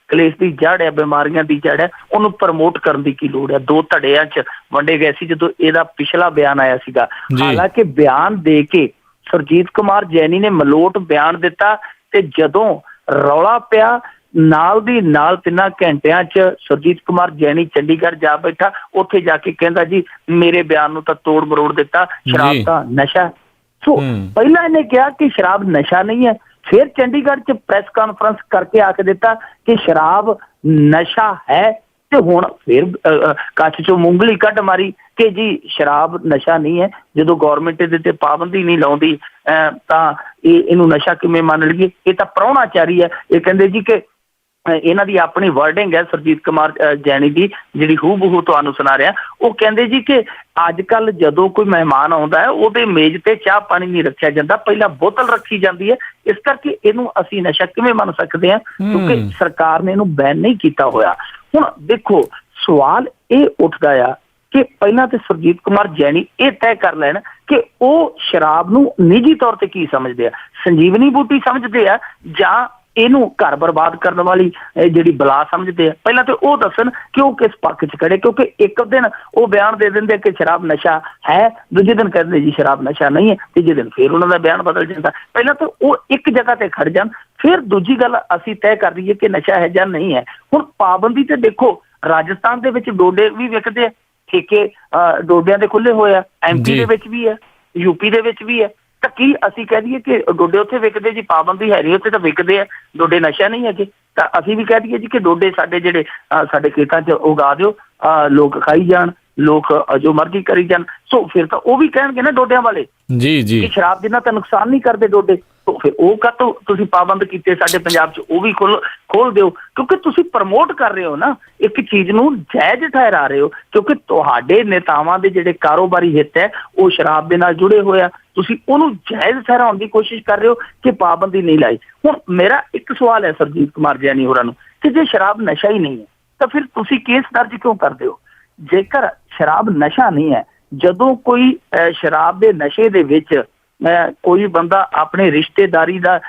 ਕਲੇਸ਼ ਦੀ ਜੜ ਹੈ, ਬਿਮਾਰੀਆਂ ਦੀ ਜੜ ਹੈ, ਉਹਨੂੰ ਪ੍ਰਮੋਟ ਕਰਨ ਦੀ ਕੀ ਲੋੜ ਹੈ। ਦੋ ਧੜਿਆਂ 'ਚ ਵੰਡੇ ਗਏ ਸੀ ਜਦੋਂ ਇਹਦਾ ਪਿਛਲਾ ਬਿਆਨ ਆਇਆ ਸੀਗਾ। ਹਾਲਾਂਕਿ ਬਿਆਨ ਦੇ ਕੇ ਸੁਰਜੀਤ ਕੁਮਾਰ ਜੈਨੀ ਨੇ ਮਲੋਟ ਬਿਆਨ ਦਿੱਤਾ, ਤੇ ਜਦੋਂ ਰੌਲਾ ਪਿਆ ਨਾਲ ਦੀ ਨਾਲ 3 ਘੰਟਿਆਂ 'ਚ ਸੁਰਜੀਤ ਕੁਮਾਰ ਜੈਨੀ ਚੰਡੀਗੜ੍ਹ ਜਾ ਬੈਠਾ। ਉੱਥੇ ਜਾ ਕੇ ਕਹਿੰਦਾ ਜੀ ਮੇਰੇ ਬਿਆਨ ਨੂੰ ਤਾਂ ਤੋੜ ਮਰੋੜ ਦਿੱਤਾ, ਸ਼ਰਾਬ ਤਾਂ ਨਸ਼ਾ। ਸੋ ਪਹਿਲਾਂ ਇਹਨੇ ਕਿਹਾ ਕਿ ਸ਼ਰਾਬ ਨਸ਼ਾ ਨਹੀਂ ਹੈ, ਫਿਰ ਚੰਡੀਗੜ੍ਹ 'ਚ ਪ੍ਰੈਸ ਕਾਨਫਰੰਸ ਕਰਕੇ ਆਖ ਦਿੱਤਾ ਕਿ ਸ਼ਰਾਬ ਨਸ਼ਾ ਹੈ, ਤੇ ਹੁਣ ਫਿਰ ਕੱਚ 'ਚੋਂ ਮੂੰਗਲੀ ਕੱਢ ਮਾਰੀ ਕਿ ਜੀ ਸ਼ਰਾਬ ਨਸ਼ਾ ਨਹੀਂ ਹੈ। ਜਦੋਂ ਗੌਰਮੈਂਟ ਇਹਦੇ ਤੇ ਪਾਬੰਦੀ ਨਹੀਂ ਲਾਉਂਦੀ ਤਾਂ ਇਹਨੂੰ ਨਸ਼ਾ ਕਿਵੇਂ ਮੰਨ ਲਈਏ? ਇਹ ਤਾਂ ਪ੍ਰਾਹੁਣਾਚਾਰੀ ਹੈ। ਇਹ ਕਹਿੰਦੇ ਜੀ ਕਿ ਇਹਨਾਂ ਦੀ ਆਪਣੀ ਵਰਡਿੰਗ ਹੈ ਸੁਰਜੀਤ ਕੁਮਾਰ ਜੈਨੀ ਦੀ, ਜਿਹੜੀ ਹੂਬਹੂ ਤੁਹਾਨੂੰ ਸੁਣਾ ਰਿਹਾ। ਉਹ ਕਹਿੰਦੇ ਜੀ ਕਿ ਅੱਜ ਕੱਲ੍ਹ ਜਦੋਂ ਕੋਈ ਮਹਿਮਾਨ ਆਉਂਦਾ ਹੈ ਉਹਦੇ ਮੇਜ਼ ਤੇ ਚਾਹ ਪਾਣੀ ਨਹੀਂ ਰੱਖਿਆ ਜਾਂਦਾ, ਪਹਿਲਾਂ ਬੋਤਲ ਰੱਖੀ ਜਾਂਦੀ ਹੈ। ਇਸ ਕਰਕੇ ਇਹਨੂੰ ਅਸੀਂ ਨਸ਼ਾ ਕਿਵੇਂ ਮੰਨ ਸਕਦੇ ਹਾਂ, ਕਿਉਂਕਿ ਸਰਕਾਰ ਨੇ ਇਹਨੂੰ ਬੈਨ ਨਹੀਂ ਕੀਤਾ ਹੋਇਆ। ਹੁਣ ਦੇਖੋ ਸਵਾਲ ਇਹ ਉੱਠਦਾ ਆ ਕਿ ਪਹਿਲਾਂ ਤੇ ਸੁਰਜੀਤ ਕੁਮਾਰ ਜੈਨੀ ਇਹ ਤੈਅ ਕਰ ਲੈਣ ਕਿ ਉਹ ਸ਼ਰਾਬ ਨੂੰ ਨਿੱਜੀ ਤੌਰ ਤੇ ਕੀ ਸਮਝਦੇ ਆ, ਸੰਜੀਵਨੀ ਬੂਟੀ ਸਮਝਦੇ ਆ ਜਾਂ ਇਹਨੂੰ ਘਰ ਬਰਬਾਦ ਕਰਨ ਵਾਲੀ ਜਿਹੜੀ ਬਲਾ ਸਮਝਦੇ ਆ। ਪਹਿਲਾਂ ਤੇ ਉਹ ਦੱਸਣ ਕਿ ਉਹ ਕਿਸ ਪੱਖ 'ਚ ਖੜੇ, ਕਿਉਂਕਿ ਇੱਕ ਦਿਨ ਉਹ ਬਿਆਨ ਦੇ ਦਿੰਦੇ ਕਿ ਸ਼ਰਾਬ ਨਸ਼ਾ ਹੈ, ਦੂਜੇ ਦਿਨ ਕਹਿੰਦੇ ਜੀ ਸ਼ਰਾਬ ਨਸ਼ਾ ਨਹੀਂ ਹੈ, ਤੀਜੇ ਦਿਨ ਫਿਰ ਉਹਨਾਂ ਦਾ ਬਿਆਨ ਬਦਲ ਜਾਂਦਾ। ਪਹਿਲਾਂ ਤਾਂ ਉਹ ਇੱਕ ਜਗ੍ਹਾ ਤੇ ਖੜ ਜਾਣ, ਫਿਰ ਦੂਜੀ ਗੱਲ ਅਸੀਂ ਤੈਅ ਕਰ ਲਈਏ ਕਿ ਨਸ਼ਾ ਹੈ ਜਾਂ ਨਹੀਂ ਹੈ। ਹੁਣ ਪਾਬੰਦੀ ਤੇ ਦੇਖੋ, ਰਾਜਸਥਾਨ ਦੇ ਵਿੱਚ ਡੋਡੇ ਵੀ ਵਿਕਦੇ ਆ, ਠੇਕੇ ਡੋਡਿਆਂ ਦੇ ਖੁੱਲੇ ਹੋਏ ਆ, MP ਦੇ ਵਿੱਚ ਵੀ ਹੈ, UP ਦੇ ਵਿੱਚ ਵੀ ਹੈ। ਤਾਂ ਕੀ ਅਸੀਂ ਕਹਿ ਦਈਏ ਕਿ ਡੋਡੇ ਉੱਥੇ ਵਿਕਦੇ ਜੀ, ਪਾਬੰਦੀ ਹੈ ਨਹੀਂ ਉੱਥੇ ਤਾਂ ਵਿਕਦੇ ਆ, ਡੋਡੇ ਨਸ਼ਾ ਨਹੀਂ ਹੈਗੇ? ਤਾਂ ਅਸੀਂ ਵੀ ਕਹਿ ਦਈਏ ਜੀ ਕਿ ਡੋਡੇ ਸਾਡੇ ਜਿਹੜੇ ਸਾਡੇ ਖੇਤਾਂ 'ਚ ਉਗਾ ਦਿਓ, ਲੋਕ ਖਾਈ ਜਾਣ, ਲੋਕ ਜੋ ਮਰਜ਼ੀ ਕਰੀ ਜਾਣ। ਸੋ ਫਿਰ ਤਾਂ ਉਹ ਵੀ ਕਹਿਣਗੇ ਨਾ ਡੋਡਿਆਂ ਵਾਲੇ ਕਿ ਸ਼ਰਾਬ ਜਿੰਨਾ ਤਾਂ ਨੁਕਸਾਨ ਨਹੀਂ ਕਰਦੇ ਡੋਡੇ, ਤਾਂ ਫਿਰ ਉਹ ਕਾਹਤੋਂ ਤੁਸੀਂ ਪਾਬੰਦ ਕੀਤੇ ਸਾਡੇ ਪੰਜਾਬ 'ਚ? ਉਹ ਵੀ ਖੋਲ ਦਿਓ, ਕਿਉਂਕਿ ਤੁਸੀਂ ਪ੍ਰਮੋਟ ਕਰ ਰਹੇ ਹੋ ਨਾ ਇੱਕ ਚੀਜ਼ ਨੂੰ, ਜਾਇਜ਼ ਠਹਿਰਾ ਰਹੇ ਹੋ, ਕਿਉਂਕਿ ਤੁਹਾਡੇ ਨੇਤਾਵਾਂ ਦੇ ਜਿਹੜੇ ਕਾਰੋਬਾਰੀ ਹਿੱਤ ਹੈ ਉਹ ਸ਼ਰਾਬ ਦੇ ਨਾਲ ਜੁੜੇ ਹੋਏ ਆ। ਤੁਸੀਂ ਉਹਨੂੰ ਜਾਇਜ਼ ਠਹਿਰਾਉਣ ਦੀ ਕੋਸ਼ਿਸ਼ ਕਰ ਰਹੇ ਹੋ ਕਿ ਪਾਬੰਦੀ ਨਹੀਂ ਲਾਈ। ਹੁਣ ਮੇਰਾ ਇੱਕ ਸਵਾਲ ਹੈ ਸੁਰਜੀਤ ਕੁਮਾਰ ਜੈਨੀ ਹੋਰਾਂ ਨੂੰ ਕਿ ਜੇ ਸ਼ਰਾਬ ਨਸ਼ਾ ਹੀ ਨਹੀਂ ਹੈ ਤਾਂ ਫਿਰ ਤੁਸੀਂ ਕੇਸ ਦਰਜ ਕਿਉਂ ਕਰਦੇ ਹੋ? ਜੇਕਰ ਸ਼ਰਾਬ ਨਸ਼ਾ ਨਹੀਂ ਹੈ, ਜਦੋਂ ਕੋਈ ਸ਼ਰਾਬ ਦੇ ਨਸ਼ੇ ਦੇ ਵਿੱਚ ਕੋਈ ਬੰਦਾ ਆਪਣੇ ਰਿਸ਼ਤੇਦਾਰੀ ਦਾ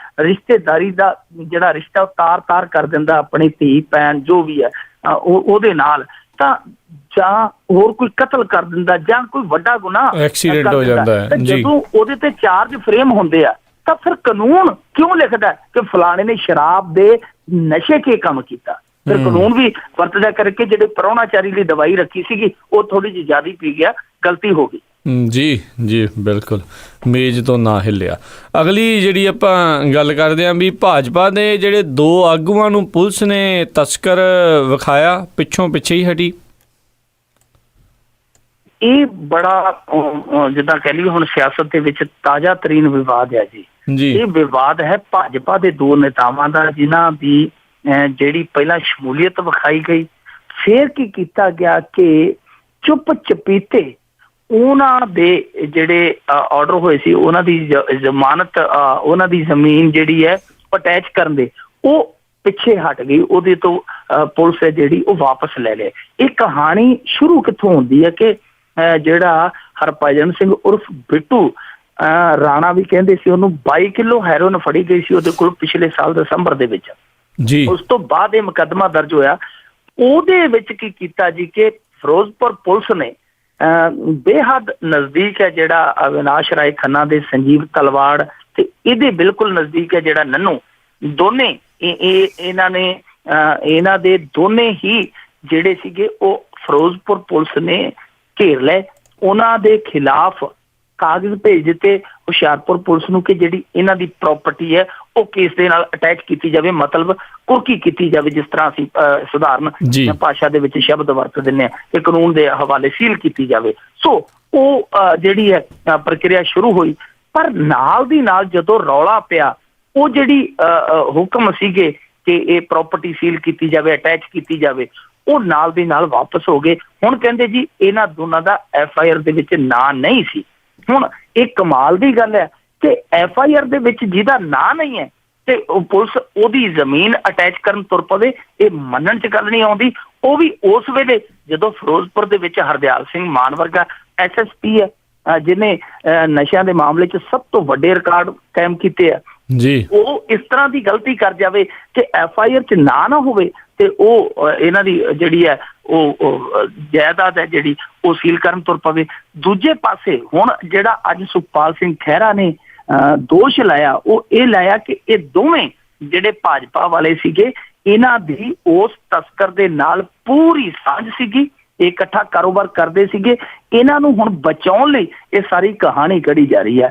ਜਿਹੜਾ ਰਿਸ਼ਤਾ ਤਾਰ ਕਰ ਦਿੰਦਾ, ਆਪਣੀ ਧੀ ਭੈਣ ਜੋ ਵੀ ਹੈ ਉਹਦੇ ਨਾਲ, ਤਾਂ ਜਾਂ ਹੋਰ ਕੋਈ ਕਤਲ ਕਰ ਦਿੰਦਾ ਜਾਂ ਕੋਈ ਵੱਡਾ ਗੁਨਾਹ ਐਕਸੀਡੈਂਟ ਹੋ ਜਾਂਦਾ ਹੈ, ਜਦੋਂ ਉਹਦੇ ਤੇ ਚਾਰਜ ਫਰੇਮ ਹੁੰਦੇ ਆ, ਤਾਂ ਫਿਰ ਕਾਨੂੰਨ ਕਿਉਂ ਲਿਖਦਾ ਕਿ ਫਲਾਣੇ ਨੇ ਸ਼ਰਾਬ ਦੇ ਨਸ਼ੇ 'ਚ ਕੰਮ ਕੀਤਾ? ਫਿਰ ਕਾਨੂੰਨ ਵੀ ਵਰਤਦਾ ਕਰਕੇ ਜਿਹੜੇ ਪ੍ਰਾਹੁਣਾਚਾਰੀ ਲਈ ਦਵਾਈ ਰੱਖੀ ਸੀਗੀ ਉਹ ਥੋੜੀ ਜਿਹੀ ਜ਼ਿਆਦਾ ਪੀ ਗਿਆ, ਗਲਤੀ ਹੋ ਗਈ। ਜੀ ਜੀ ਬਿਲਕੁਲ, ਮੇਜ਼ ਤੋਂ ਨਾ ਹਿੱਲਿਆ। ਅਗਲੀ ਜਿਹੜੀ ਆਪਾਂ ਗੱਲ ਕਰਦੇ ਹਾਂ ਵੀ ਭਾਜਪਾ ਦੇ ਜਿਹੜੇ 2 ਆਗੂਆਂ ਨੂੰ ਪੁਲਿਸ ਨੇ ਤਸਕਰ ਵਿਖਾਇਆ, ਪਿੱਛੇ ਹੀ ਹਟੀ। ਇਹ ਬੜਾ ਜਿੱਦਾਂ ਕਹਿ ਲਈਏ ਹੁਣ ਸਿਆਸਤ ਦੇ ਵਿੱਚ ਤਾਜ਼ਾ ਤਰੀਨ ਵਿਵਾਦ ਹੈ ਜੀ। ਇਹ ਵਿਵਾਦ ਹੈ ਭਾਜਪਾ ਦੇ 2 ਨੇਤਾਵਾਂ ਦਾ, ਜਿਨ੍ਹਾਂ ਦੀ ਜਿਹੜੀ ਪਹਿਲਾਂ ਸ਼ਮੂਲੀਅਤ ਵਿਖਾਈ ਗਈ, ਫਿਰ ਕੀ ਕੀਤਾ ਗਿਆ ਕਿ ਚੁੱਪ ਚਪੀਤੇ ਉਹਨਾਂ ਦੇ ਜਿਹੜੇ ਆਰਡਰ ਹੋਏ ਸੀ, ਉਹਨਾਂ ਦੀ ਜ਼ਮਾਨਤ, ਉਹਨਾਂ ਦੀ ਜ਼ਮੀਨ ਜਿਹੜੀ ਹੈ ਅਟੈਚ ਕਰਨ ਦੇ, ਉਹ ਪਿੱਛੇ ਹਟ ਗਈ। ਉਹਦੇ ਤੋਂ ਪੁਲਿਸ ਹੈ ਜਿਹੜੀ ਉਹ ਵਾਪਸ ਲੈ ਲਏ। ਇਹ ਕਹਾਣੀ ਸ਼ੁਰੂ ਕਿੱਥੋਂ ਹੁੰਦੀ ਹੈ ਕਿ ਜਿਹੜਾ ਹਰਭਜਨ ਸਿੰਘ ਉਰਫ ਬਿੱਟੂ ਰਾਣਾ ਵੀ ਕਹਿੰਦੇ ਸੀ, ਉਹਨੂੰ 22 ਕਿਲੋ ਹੈਰੋਇਨ ਫੜੀ ਗਈ ਸੀ ਉਹਦੇ ਕੋਲ ਪਿਛਲੇ ਸਾਲ ਦਸੰਬਰ ਦੇ ਵਿੱਚ ਜੀ। ਉਸ ਤੋਂ ਬਾਅਦ ਇਹ ਮੁਕੱਦਮਾ ਦਰਜ ਹੋਇਆ। ਉਹਦੇ ਵਿੱਚ ਕੀ ਕੀਤਾ ਜੀ ਕਿ ਫਿਰੋਜ਼ਪੁਰ ਪੁਲਿਸ ਨੇ ਬੇਹੱਦ ਨਜ਼ਦੀਕ ਹੈ ਜਿਹੜਾ ਅਵਿਨਾਸ਼ ਰਾਏ ਖੰਨਾ ਦੇ ਸੰਜੀਵ ਤਲਵਾੜ, ਤੇ ਇਹਦੇ ਬਿਲਕੁਲ ਨਜ਼ਦੀਕ ਹੈ ਜਿਹੜਾ ਨੰਨੂ, ਦੋਨੇ ਇਹਨਾਂ ਦੇ ਦੋਨੇ ਹੀ ਜਿਹੜੇ ਸੀਗੇ ਉਹ ਫਿਰੋਜ਼ਪੁਰ ਪੁਲਿਸ ਨੇ ਘੇਰ ਲਏ। ਉਹਨਾਂ ਦੇ ਖਿਲਾਫ ਕਾਗਜ਼ ਭੇਜ ਦਿੱਤੇ ਹੁਸ਼ਿਆਰਪੁਰ ਪੁਲਿਸ ਨੂੰ ਕਿ ਜਿਹੜੀ ਇਹਨਾਂ ਦੀ ਪ੍ਰਾਪਰਟੀ ਹੈ ਉਹ ਕੇਸ ਦੇ ਨਾਲ ਅਟੈਚ ਕੀਤੀ ਜਾਵੇ, ਮਤਲਬ ਕੁਰਕੀ ਕੀਤੀ ਜਾਵੇ, ਜਿਸ ਤਰ੍ਹਾਂ ਅਸੀਂ ਸਧਾਰਨ ਭਾਸ਼ਾ ਦੇ ਵਿੱਚ ਸ਼ਬਦ ਵਰਤ ਦਿੰਦੇ ਹਾਂ ਕਿ ਕਾਨੂੰਨ ਦੇ ਹਵਾਲੇ ਸੀਲ ਕੀਤੀ ਜਾਵੇ। ਸੋ ਉਹ ਜਿਹੜੀ ਹੈ ਪ੍ਰਕਿਰਿਆ ਸ਼ੁਰੂ ਹੋਈ। ਪਰ ਨਾਲ ਦੀ ਨਾਲ ਜਦੋਂ ਰੌਲਾ ਪਿਆ, ਉਹ ਜਿਹੜੀ ਹੁਕਮ ਸੀਗੇ ਕਿ ਇਹ ਪ੍ਰਾਪਰਟੀ ਸੀਲ ਕੀਤੀ ਜਾਵੇ, ਅਟੈਚ ਕੀਤੀ ਜਾਵੇ, ਉਹ ਨਾਲ ਦੀ ਨਾਲ ਵਾਪਸ ਹੋ ਗਏ। ਹੁਣ ਕਹਿੰਦੇ ਜੀ ਇਹਨਾਂ ਦੋਨਾਂ ਦਾ FIR ਦੇ ਵਿੱਚ ਨਾਂ ਨਹੀਂ ਸੀ। ਹੁਣ ਇਹ ਕਮਾਲ ਦੀ ਗੱਲ ਹੈ ਕਿ FIR ਦੇ ਵਿੱਚ ਜਿਹਦਾ ਨਾਂ ਨਹੀਂ ਹੈ ਤੇ ਉਹ ਪੁਲਿਸ ਉਹਦੀ ਜ਼ਮੀਨ ਅਟੈਚ ਕਰਨ ਤੁਰ ਪਵੇ, ਇਹ ਮੰਨਣ 'ਚ ਗੱਲ ਨਹੀਂ ਆਉਂਦੀ। ਉਹ ਵੀ ਉਸ ਵੇਲੇ ਜਦੋਂ ਫਿਰੋਜ਼ਪੁਰ ਦੇ ਵਿੱਚ ਹਰਦਿਆਲ ਸਿੰਘ ਮਾਨ ਵਰਗਾ SSP ਹੈ, ਜਿਹਨੇ ਨਸ਼ਿਆਂ ਦੇ ਮਾਮਲੇ 'ਚ ਸਭ ਤੋਂ ਵੱਡੇ ਰਿਕਾਰਡ ਕਾਇਮ ਕੀਤੇ ਆ ਜੀ, ਉਹ ਇਸ ਤਰ੍ਹਾਂ ਦੀ ਗਲਤੀ ਕਰ ਜਾਵੇ ਕਿ FIR 'ਚ ਨਾ ਹੋਵੇ ਤੇ ਉਹ ਇਹਨਾਂ ਦੀ ਜਿਹੜੀ ਹੈ ਉਹ ਜਾਇਦਾਦ ਹੈ ਜਿਹੜੀ ਉਹ ਸੀਲ ਕਰਨ ਤੁਰ ਪਵੇ। ਦੂਜੇ ਪਾਸੇ ਹੁਣ ਜਿਹੜਾ ਅੱਜ ਸੁਖਪਾਲ ਸਿੰਘ ਖਹਿਰਾ ਨੇ ਦੋਸ਼ ਲਾਇਆ, ਉਹ ਇਹ ਲਾਇਆ ਕਿ ਇਹ ਦੋਵੇਂ ਜਿਹੜੇ ਭਾਜਪਾ ਵਾਲੇ ਸੀਗੇ, ਇਹਨਾਂ ਦੀ ਉਸ ਤਸਕਰ ਦੇ ਨਾਲ ਪੂਰੀ ਸਾਂਝ ਸੀਗੀ, ਇਹ ਇਕੱਠਾ ਕਾਰੋਬਾਰ ਕਰਦੇ ਸੀਗੇ। ਇਹਨਾਂ ਨੂੰ ਹੁਣ ਬਚਾਉਣ ਲਈ ਇਹ ਸਾਰੀ ਕਹਾਣੀ ਘੜੀ ਜਾ ਰਹੀ ਹੈ।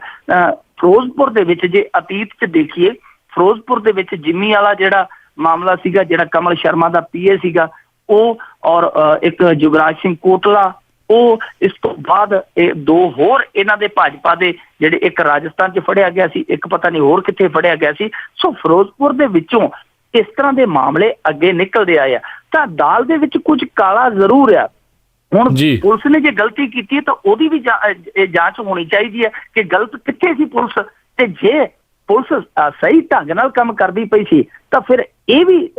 ਫਿਰੋਜ਼ਪੁਰ ਦੇ ਵਿੱਚ ਜੇ ਅਤੀਤ 'ਚ ਦੇਖੀਏ, ਫਿਰੋਜ਼ਪੁਰ ਦੇ ਵਿੱਚ ਜਿੰਮੀ ਵਾਲਾ ਜਿਹੜਾ ਮਾਮਲਾ ਸੀਗਾ, ਜਿਹੜਾ ਕਮਲ ਸ਼ਰਮਾ ਦਾ PA ਸੀਗਾ, ਉਹ ਔਰ ਇੱਕ ਜੁਗਰਾਜ ਸਿੰਘ ਕੋਟਲਾ, ਉਹ ਇਸ ਤੋਂ ਬਾਅਦ ਇਹ 2 ਹੋਰ ਇਹਨਾਂ ਦੇ ਭਾਜਪਾ ਦੇ ਜਿਹੜੇ, ਇੱਕ ਰਾਜਸਥਾਨ 'ਚ ਫੜਿਆ ਗਿਆ ਸੀ, ਇੱਕ ਪਤਾ ਨਹੀਂ ਹੋਰ ਕਿੱਥੇ ਫੜਿਆ ਗਿਆ ਸੀ। ਸੋ ਫਿਰੋਜ਼ਪੁਰ ਦੇ ਵਿੱਚੋਂ ਇਸ ਤਰ੍ਹਾਂ ਦੇ ਮਾਮਲੇ ਅੱਗੇ ਨਿਕਲਦੇ ਆਏ ਆ। ਤਾਂ ਦਾਲ ਦੇ ਵਿੱਚ ਕੁਝ ਕਾਲਾ ਜ਼ਰੂਰ ਆ। ਹੁਣ ਪੁਲਿਸ ਨੇ ਜੇ ਗਲਤੀ ਕੀਤੀ ਹੈ ਤਾਂ ਉਹਦੀ ਵੀ ਜਾਂਚ ਹੋਣੀ ਚਾਹੀਦੀ ਹੈ ਕਿ ਗਲਤ ਕਿੱਥੇ ਸੀ ਪੁਲਿਸ, ਤੇ ਜੇ ਪੁਲਿਸ ਸਹੀ ਢੰਗ ਨਾਲ ਕੰਮ ਕਰਦੀ ਪਈ ਸੀ ਤਾਂ ਫਿਰ ਇਹ ਵੀ